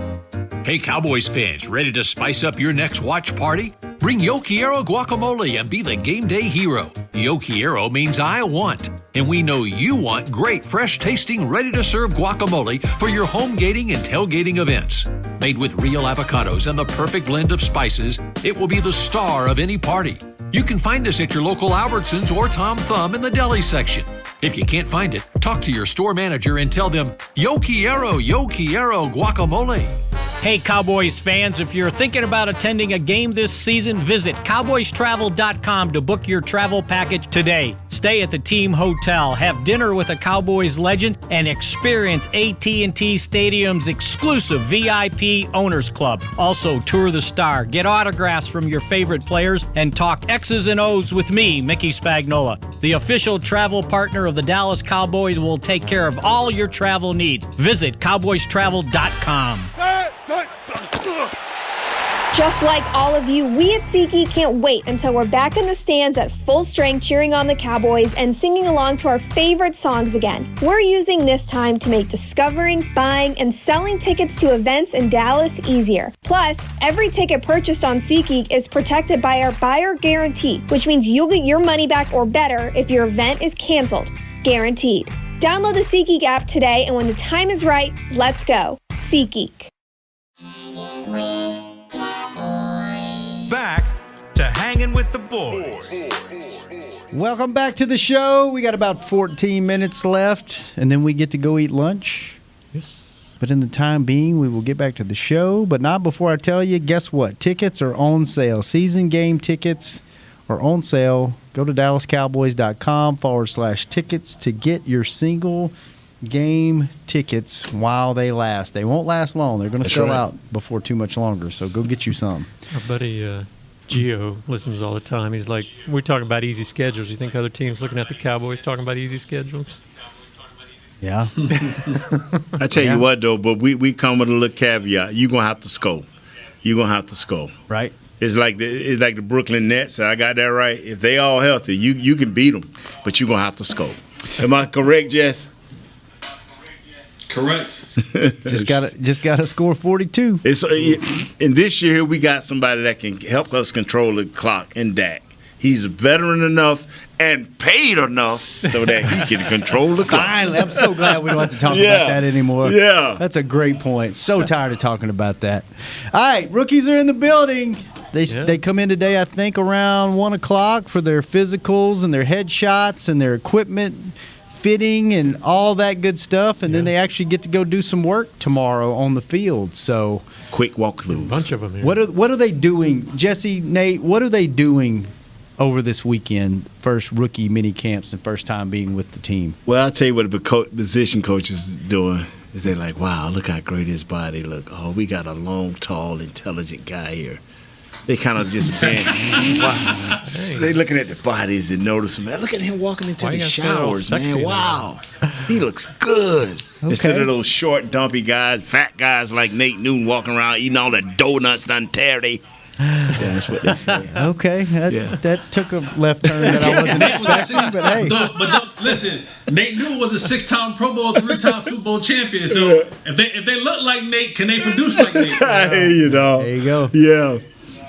Hey, Cowboys fans, ready to spice up your next watch party? Bring Yo Quiero guacamole and be the game day hero. Yo Quiero means I want, and we know you want great, fresh-tasting, ready-to-serve guacamole for your home gating and tailgating events. Made with real avocados and the perfect blend of spices, it will be the star of any party. You can find us at your local Albertsons or Tom Thumb in the deli section. If you can't find it, talk to your store manager and tell them, Yo Quiero guacamole. Hey, Cowboys fans, if you're thinking about attending a game this season, visit cowboystravel.com to book your travel package today. Stay at the team hotel, have dinner with a Cowboys legend, and experience AT&T Stadium's exclusive VIP Owners Club. Also, tour the Star, get autographs from your favorite players, and talk X's and O's with me, Mickey Spagnola. The official travel partner of the Dallas Cowboys will take care of all your travel needs. Visit cowboystravel.com. Just like all of you, we at SeatGeek can't wait until we're back in the stands at full strength cheering on the Cowboys and singing along to our favorite songs again. We're using this time to make discovering, buying, and selling tickets to events in Dallas easier. Plus, every ticket purchased on SeatGeek is protected by our buyer guarantee, which means you'll get your money back or better if your event is canceled. Guaranteed. Download the SeatGeek app today, and when the time is right, let's go. SeatGeek. Back to Hanging with the Boys. Welcome back to the show. We got about 14 minutes left, and then we get to go eat lunch. Yes. But in the time being, we will get back to the show, but not before I tell you, guess what? Tickets are on sale. Season game tickets are on sale. Go to DallasCowboys.com/tickets to get your single game tickets while they last. They won't last long. They're going to sell out before too much longer, so go get you some. Our buddy Gio listens all the time. He's like, we're talking about easy schedules. You think other teams looking at the Cowboys talking about easy schedules? Yeah. I tell you what, though, but we come with a little caveat. You're going to have to score. You're going to have to score. Right. It's like the Brooklyn Nets. I got that right. If they all healthy, you can beat them, but you're going to have to score. Am I correct, Jess? Correct. just gotta score 42. And this year we got somebody that can help us control the clock in Dak. He's veteran enough and paid enough so that he can control the clock. Finally, I'm so glad we don't have to talk about that anymore. Yeah. That's a great point. So tired of talking about that. All right, rookies are in the building. They come in today, I think, around 1 o'clock for their physicals and their headshots and their equipment fitting and all that good stuff, and then they actually get to go do some work tomorrow on the field. So quick walkthroughs. A bunch of them here. What are they doing, Jesse, Nate? What are they doing over this weekend? First rookie mini camps and first time being with the team. Well, I'll tell you what the position coach is doing is they're like, wow, look how great his body look. Oh, we got a long, tall, intelligent guy here. They kind of just bend. Wow. They looking at the bodies and notice him. Look at him walking into the showers, man. Wow. He looks good. Okay. Instead of those short, dumpy guys, fat guys like Nate Newton walking around eating all the donuts and terry. Yeah, that's what they say. Okay. That took a left turn that I wasn't expecting, but hey. But listen, Nate Newton was a 6-time Pro Bowl, 3-time Super Bowl champion. So if they look like Nate, can they produce like Nate? Hey, you know. There you go. Yeah.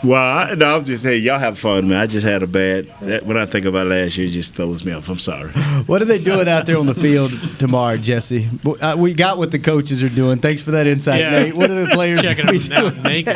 Well, I'm just, hey, y'all have fun, man. I just had a bad, when I think about last year, it just throws me off. I'm sorry. What are they doing out there on the field tomorrow, Jesse? We got what the coaches are doing. Thanks for that insight, Nate. What are the players checking doing, them out, Nate?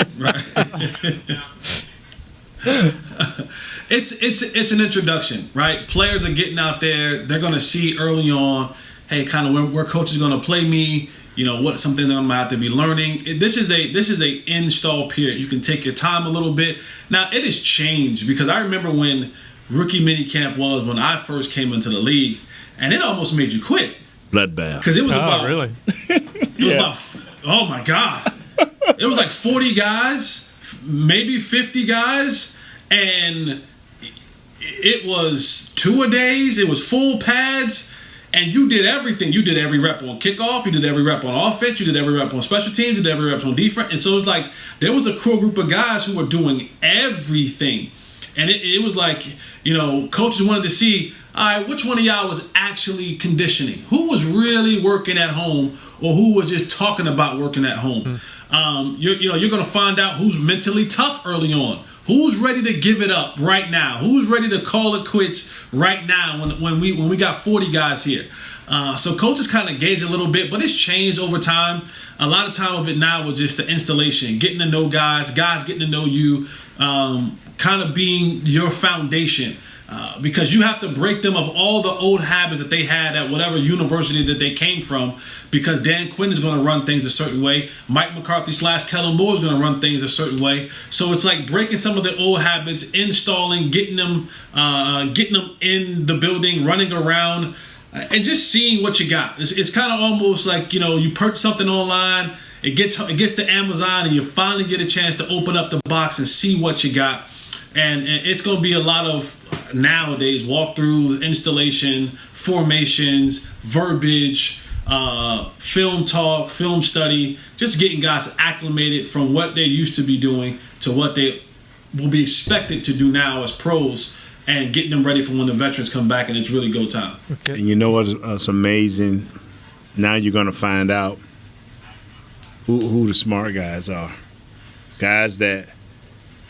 It's an introduction, right? Players are getting out there. They're going to see early on, hey, kind of where coach is going to play me. You know, what something that I'm gonna have to be learning. This is a install period. You can take your time a little bit. Now it has changed because I remember when rookie minicamp was when I first came into the league, and it almost made you quit. Bloodbath. Because it was about really. It was about, oh my God, it was like 40 guys, maybe 50 guys, and it was 2-a-days. It was full pads. And you did everything. You did every rep on kickoff. You did every rep on offense. You did every rep on special teams. You did every rep on defense. And so it was like there was a core group of guys who were doing everything. And it was like, you know, coaches wanted to see, all right, which one of y'all was actually conditioning? Who was really working at home or who was just talking about working at home? You're going to find out who's mentally tough early on. Who's ready to give it up right now? Who's ready to call it quits right now when we got 40 guys here? So coaches kind of gauge a little bit, but it's changed over time. A lot of time of it now was just the installation, getting to know guys getting to know you, kind of being your foundation. because you have to break them of all the old habits that they had at whatever university that they came from, because Dan Quinn is going to run things a certain way. Mike McCarthy / Kellen Moore is going to run things a certain way. So it's like breaking some of the old habits, installing, getting them in the building, running around, and just seeing what you got. It's kind of almost like, you purchase something online, it gets to Amazon, and you finally get a chance to open up the box and see what you got. And it's going to be a lot of nowadays walkthroughs, installation, formations, verbiage, film talk, film study, just getting guys acclimated from what they used to be doing to what they will be expected to do now as pros, and getting them ready for when the veterans come back and it's really go time. Okay. And you know what's amazing? Now you're going to find out who the smart guys are. Guys that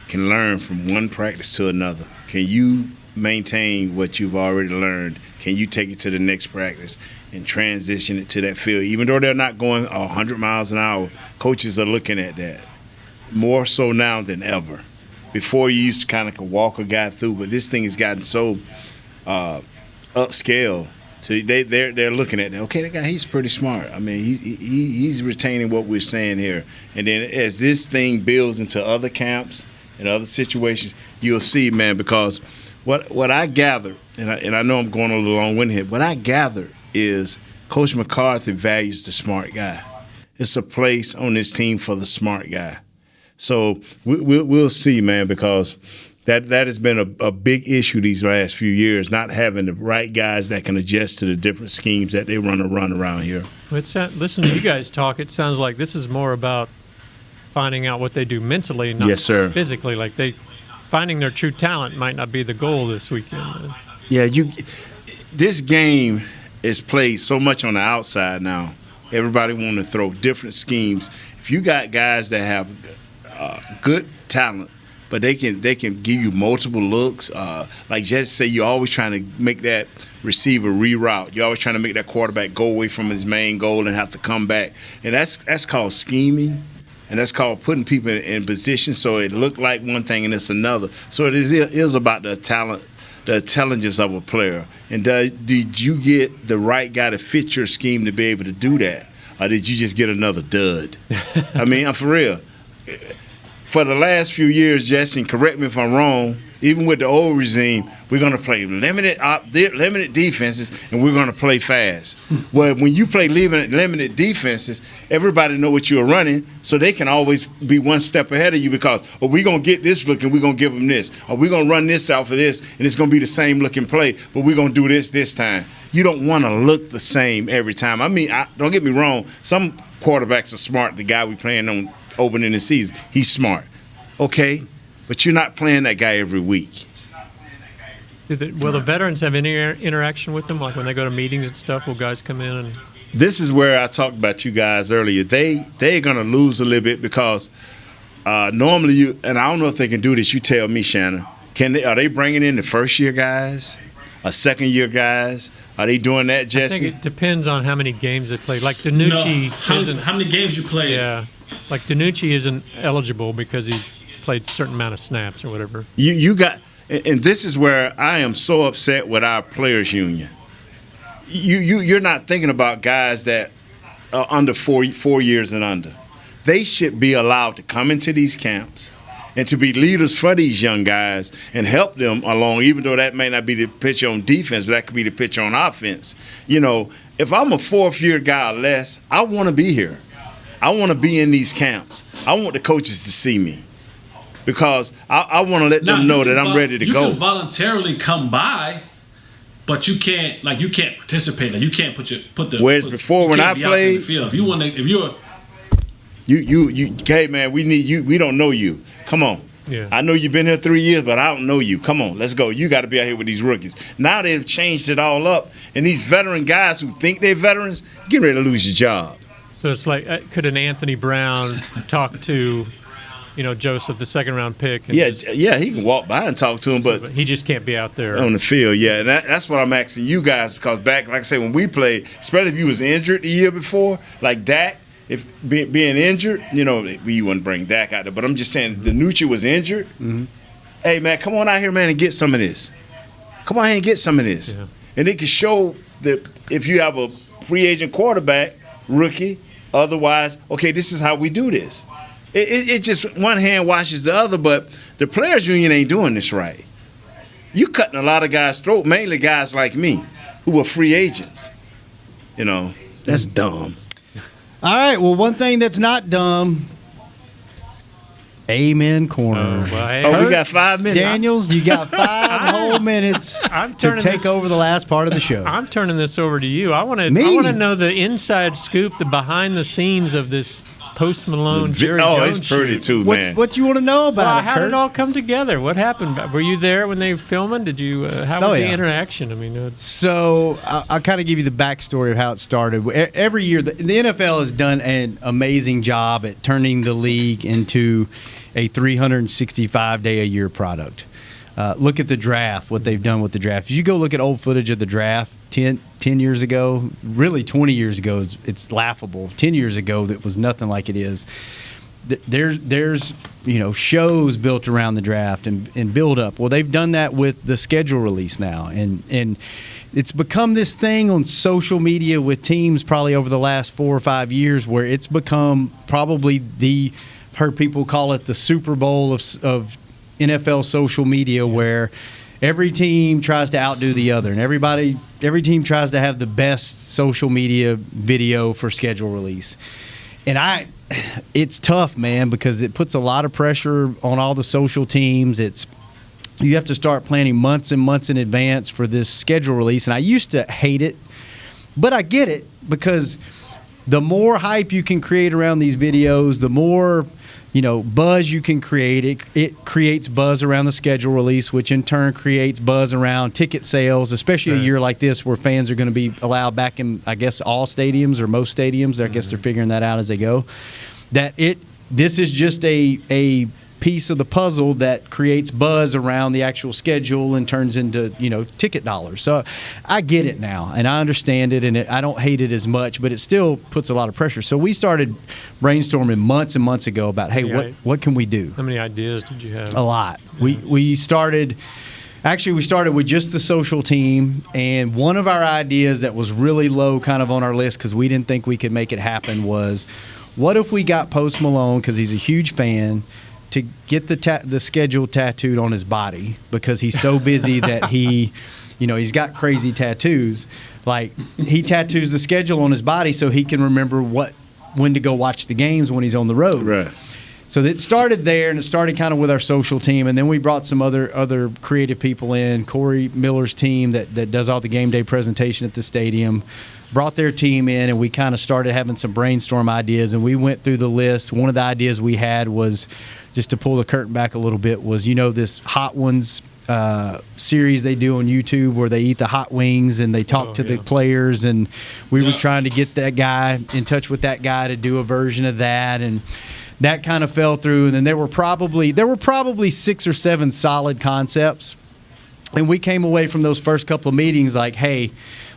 can learn from one practice to another. Can you maintain what you've already learned? Can you take it to the next practice and transition it to that field? Even though they're not going 100 miles an hour, coaches are looking at that more so now than ever. Before, you used to kind of walk a guy through, but this thing has gotten so upscale. So they're looking at that. Okay, that guy, he's pretty smart. I mean, he's retaining what we're saying here. And then as this thing builds into other camps and other situations, you'll see, man, because what I gather, and I know I'm going a little long-winded here, what I gather is Coach McCarthy values the smart guy. It's a place on this team for the smart guy. So we'll see, man, because that has been a big issue these last few years, not having the right guys that can adjust to the different schemes that they run around here. Listen to you guys talk. It sounds like this is more about finding out what they do mentally, not yes, sir. physically. Like finding their true talent might not be the goal this weekend. Yeah, this game is played so much on the outside now. Everybody want to throw different schemes. If you got guys that have good talent, but they can give you multiple looks. Like just say you're always trying to make that receiver reroute. You're always trying to make that quarterback go away from his main goal and have to come back. And that's called scheming, and that's called putting people in position so it look like one thing and it's another. So it is about the talent, the intelligence of a player. And did you get the right guy to fit your scheme to be able to do that? Or did you just get another dud? I mean, I'm for real. For the last few years, Jesse, and correct me if I'm wrong, even with the old regime, we're going to play limited defenses, and we're going to play fast. Well, when you play limited defenses, everybody know what you're running, so they can always be one step ahead of you because, we're going to get this look and we're going to give them this, or we're going to run this out for this, and it's going to be the same looking play, but we're going to do this time. You don't want to look the same every time. I mean, don't get me wrong, some quarterbacks are smart. The guy we playing on opening the season, he's smart. Okay, but you're not playing that guy every week. Will the veterans have any interaction with them? Like when they go to meetings and stuff, will guys come in and... This is where I talked about you guys earlier. They're going to lose a little bit because normally and I don't know if they can do this, you tell me, Shannon. Are they bringing in the first-year guys, or second-year guys? Are they doing that, Jesse? I think it depends on how many games they play. Like DiNucci how many games you play? Yeah. Like DiNucci isn't eligible because he played a certain amount of snaps or whatever. You got, and this is where I am so upset with our players union. You're not thinking about guys that are under 4 years and under. They should be allowed to come into these camps and to be leaders for these young guys and help them along, even though that may not be the pitch on defense, but that could be the pitch on offense. You know, if I'm a fourth-year guy or less, I want to be here. I want to be in these camps. I want the coaches to see me because I want to let them know that I'm ready to go. You can voluntarily come by, but you can't participate. Like you can't put the. Whereas before when I played, if you want to, if you're hey man, we need you. We don't know you. Come on. Yeah. I know you've been here 3 years, but I don't know you. Come on, let's go. You got to be out here with these rookies. Now they've changed it all up, and these veteran guys who think they're veterans, get ready to lose your job. So it's like, could an Anthony Brown talk to, Joseph, the second-round pick? And yeah, he can walk by and talk to him, but he just can't be out there on the field. Yeah, and that's what I'm asking you guys because back, like I said, when we played, especially if you was injured the year before, like Dak, if being injured, we wouldn't bring Dak out there. But I'm just saying, DiNucci was injured. Mm-hmm. Hey man, come on out here, man, and get some of this. Come on here and get some of this. Yeah. And it can show that if you have a free agent quarterback, rookie, otherwise, okay, this is how we do this. It just one hand washes the other, but the players union ain't doing this right. You cutting a lot of guys' throat, mainly guys like me, who were free agents. You know, that's dumb. All right, well, one thing that's not dumb, Amen Corner. We got 5 minutes. Daniels, you got 5 whole minutes to take over the last part of the show. I'm turning this over to you. I want to know the inside scoop, the behind the scenes of this Post Malone, Jerry Jones. It's pretty shoot. too, man. What you want to know about it, how Kurt? did it all come together? What happened? Were you there when they were filming? Did you? How was the interaction? I mean, So I'll kind of give you the backstory of how it started. Every year, the NFL has done an amazing job at turning the league into a 365-day-a-year product. Look at the draft, what they've done with the draft. If you go look at old footage of the draft 10 years ago, really 20 years ago, it's laughable. 10 years ago, that was nothing like it is. There's shows built around the draft and build up. Well, they've done that with the schedule release now, and it's become this thing on social media with teams probably over the last 4 or 5 years where it's become probably I've heard people call it the Super Bowl of NFL social media, where every team tries to outdo the other, and every team tries to have the best social media video for schedule release. And it's tough, man, because it puts a lot of pressure on all the social teams. You have to start planning months and months in advance for this schedule release, and I used to hate it, but I get it, because the more hype you can create around these videos, the more buzz you can create. It creates buzz around the schedule release, which in turn creates buzz around ticket sales, especially a year like this where fans are going to be allowed back in, I guess, all stadiums or most stadiums. I guess they're figuring that out as they go. This is just a piece of the puzzle that creates buzz around the actual schedule and turns into ticket dollars. So I get it now, and I understand it, and I don't hate it as much, but it still puts a lot of pressure. So we started brainstorming months and months ago about, hey, what can we do? How many ideas did you have? A lot. We started with just the social team, and one of our ideas that was really low kind of on our list because we didn't think we could make it happen was, what if we got Post Malone, because he's a huge fan, to get the schedule tattooed on his body, because he's so busy that he's got crazy tattoos. Like, he tattoos the schedule on his body so he can remember when to go watch the games when he's on the road. Right. So it started there, and it started kind of with our social team, and then we brought some other creative people in. Corey Miller's team that does all the game day presentation at the stadium brought their team in, and we kind of started having some brainstorm ideas, and we went through the list. One of the ideas we had was, just to pull the curtain back a little bit, was this Hot Ones series they do on YouTube where they eat the hot wings and they talk to the players, and we were trying to get that guy in touch with that guy to do a version of that, and that kind of fell through. And then there were probably 6 or 7 solid concepts, and we came away from those first couple of meetings like, hey,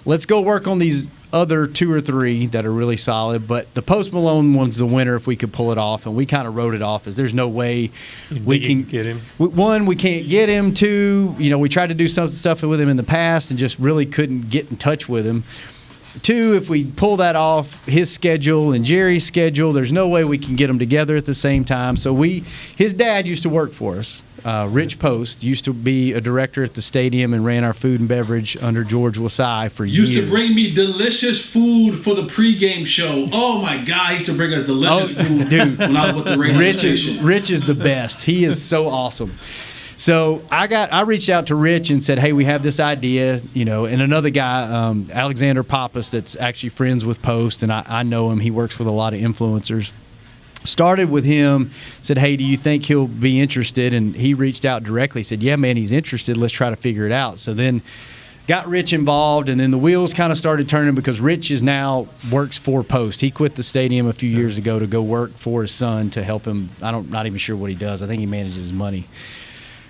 let's go work on these other 2 or 3 that are really solid, but the Post Malone one's the winner if we could pull it off, and we kind of wrote it off as there's no way we can get him. 1, we can't get him. 2, we tried to do some stuff with him in the past and just really couldn't get in touch with him. 2, if we pull that off, his schedule and Jerry's schedule, there's no way we can get them together at the same time. So his dad used to work for us. Rich Post used to be a director at the stadium and ran our food and beverage under George Wasai for years. Used to bring me delicious food for the pregame show. Oh my God, he used to bring us delicious food, dude. When I was with the radio station. Rich is the best. He is so awesome. So I reached out to Rich and said, hey, we have this idea, and another guy, Alexander Pappas, that's actually friends with Post, and I know him. He works with a lot of influencers. Started with him, said, hey, do you think he'll be interested? And he reached out directly, said, yeah, man, he's interested. Let's try to figure it out. So then got Rich involved, and then the wheels kind of started turning because Rich now works for Post. He quit the stadium a few years ago to go work for his son to help him. Not even sure what he does. I think he manages his money.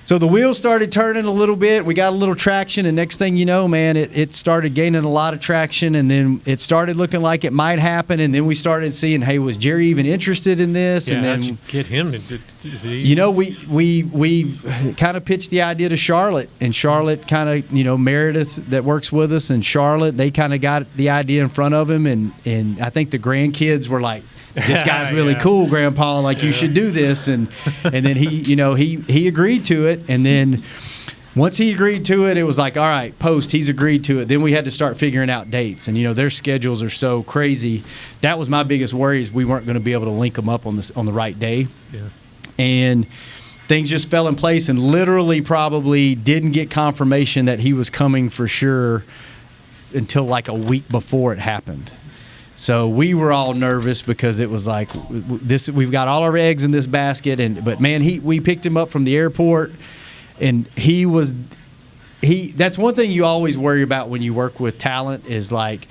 So the wheels started turning a little bit. We got a little traction, and next thing you know, man, it started gaining a lot of traction, and then it started looking like it might happen, and then we started seeing, hey, was Jerry even interested in this? Yeah, and then how'd you get him to you know, we kind of pitched the idea to Charlotte, and Charlotte kind of, you know, Meredith that works with us, and Charlotte, they kind of got the idea in front of him, and I think the grandkids were like, this guy's really cool, Grandpa. Like, you should do this. And then he agreed to it. And then once he agreed to it, it was like, all right, Post, he's agreed to it. Then we had to start figuring out dates. And, you know, their schedules are so crazy. That was my biggest worry, is we weren't going to be able to link them up on the right day. Yeah. And things just fell in place, and literally probably didn't get confirmation that he was coming for sure until like a week before it happened. So we were all nervous because it was like, we've got all our eggs in this basket. But man, we picked him up from the airport, and that's one thing you always worry about when you work with talent, is like,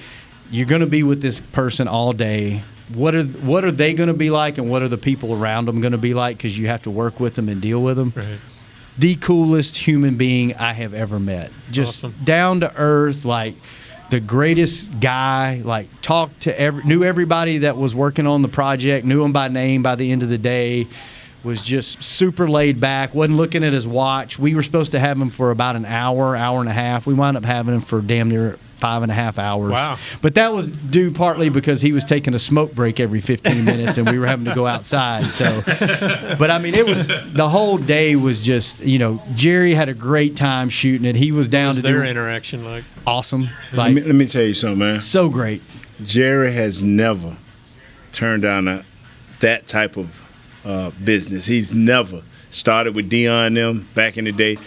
you're going to be with this person all day. What are they going to be like, and what are the people around them going to be like? Because you have to work with them and deal with them. Right. The coolest human being I have ever met. Just awesome. Down to earth, like the greatest guy. Like, knew everybody that was working on the project, knew him by name by the end of the day. Was just super laid back, wasn't looking at his watch. We were supposed to have him for about an hour and a half. We wound up having him for damn near 5.5 hours. Wow. But that was due partly because he was taking a smoke break every 15 minutes, and we were having to go outside. So, but I mean, the whole day was just, you know, Jerry had a great time shooting it. He was down to their interaction like awesome. Like, let me tell you something, man. So great. Jerry has never turned down that type of business. He's never started with Dion and them back in the day.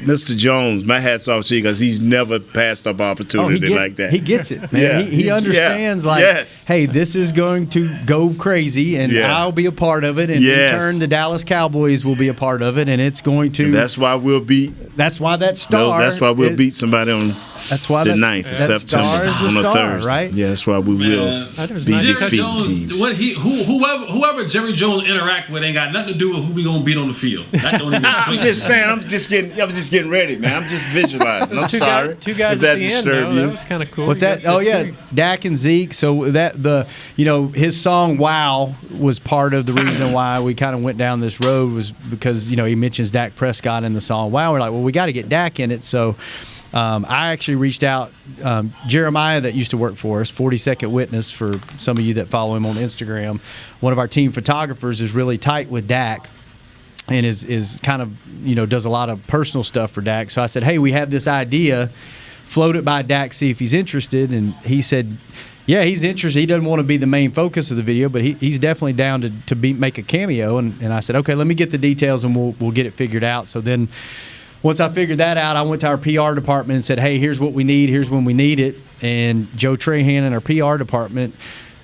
Mr. Jones, my hat's off to you, because he's never passed up opportunity like that. He gets it, man. Yeah. He understands, hey, this is going to go crazy, and I'll be a part of it. And in turn, the Dallas Cowboys will be a part of it, and it's going to. And that's why we'll beat. That's why that star. That's why we'll beat somebody on. That's why the 9th of September on a Thursday, right? Yeah, that's why we will be defeating teams. Whoever Jerry Jones interact with ain't got nothing to do with who we gonna beat on the field. That don't even. I'm just saying. I'm just getting ready, man. I'm just visualizing. I'm sorry. Two guys if that at the end, disturbed you. That was kind of cool. What's that? Oh yeah, Dak and Zeke. So his song "Wow" was part of the reason why we kind of went down this road, was because he mentions Dak Prescott in the song "Wow." We're like, well, we got to get Dak in it. So I actually reached out. Jeremiah, that used to work for us, 42nd Witness, for some of you that follow him on Instagram, one of our team photographers, is really tight with Dak, and is kind of, does a lot of personal stuff for Dak. So I said, hey, we have this idea, float it by Dak, see if he's interested. And he said, yeah, he's interested. He doesn't want to be the main focus of the video, but he's definitely down to make a cameo. And I said, okay, let me get the details, and we'll get it figured out. So then once I figured that out, I went to our PR department and said, hey, here's what we need. Here's when we need it. And Joe Trahan in our PR department,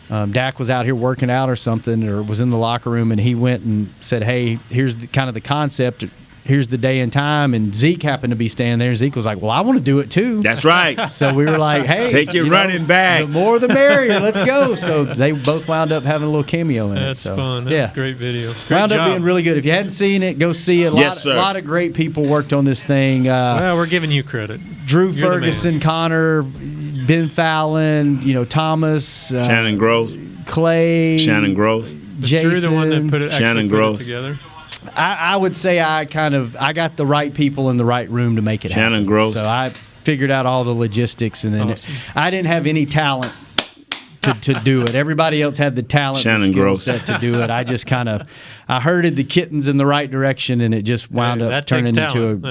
Dak was out here working out or something, or was in the locker room, and he went and said, hey, here's kind of the concept. Here's the day and time. And Zeke happened to be standing there. Zeke was like, well, I want to do it too. That's right. So we were like, hey, take your running back. The more the merrier. Let's go. So they both wound up having a little cameo in it. That's fun. That's a great video. Wound up being really good. If you hadn't seen it, go see it. A lot of great people worked on this thing. Well, we're giving you credit. Drew Ferguson, Connor, Ben Fallon, Thomas, Shannon Gross, Clay, Shannon Gross. Jason, Drew the one that put it together? I would say I got the right people in the right room to make it happen. Shannon Gross. So I figured out all the logistics, and then I didn't have any talent to do it. Everybody else had the talent and skill set to do it. I just I herded the kittens in the right direction, and it just wound up turning into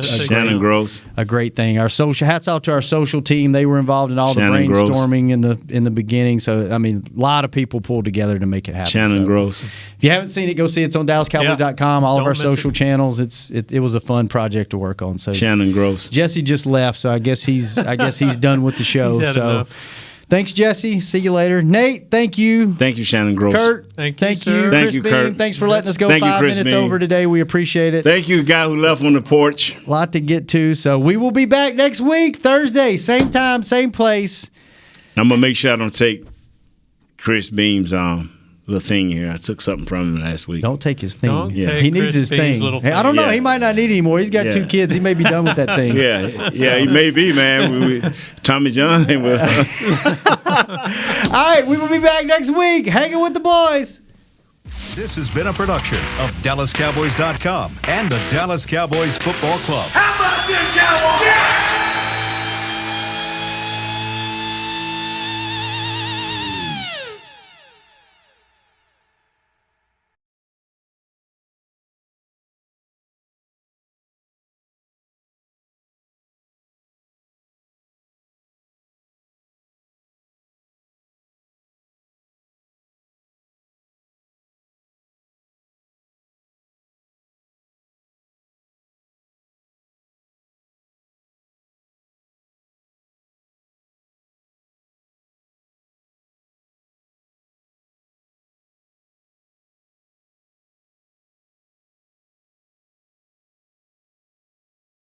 a great thing. Our social, hats out to our social team. They were involved in all the brainstorming in the beginning. So I mean, a lot of people pulled together to make it happen. Shannon Gross. If you haven't seen it, go see it. It's on DallasCowboys.com. All of our social channels. It was a fun project to work on. So Shannon Gross. Jesse just left, so I guess he's done with the show. He's had enough. Thanks, Jesse. See you later. Nate, thank you. Thank you, Shannon Gross. Kurt, thank you. Sir. Thank Chris you, Bean, Kurt. thanks for letting us go Thank 5 you, Chris minutes Bean. over today. We appreciate it. Thank you, guy who left on the porch. A lot to get to. So we will be back next week, Thursday, same time, same place. I'm going to make sure I don't take Chris Beam's little thing here. I took something from him last week. Don't take his thing. Don't Yeah. take He needs Chris his P's thing. little Hey, I don't know. Yeah. He might not need it anymore. He's got Yeah. 2 kids. He may be done with that thing. Yeah, he may be, man. Tommy John will. All right, we will be back next week. Hanging with the boys. This has been a production of DallasCowboys.com and the Dallas Cowboys Football Club. How about this, Cowboys?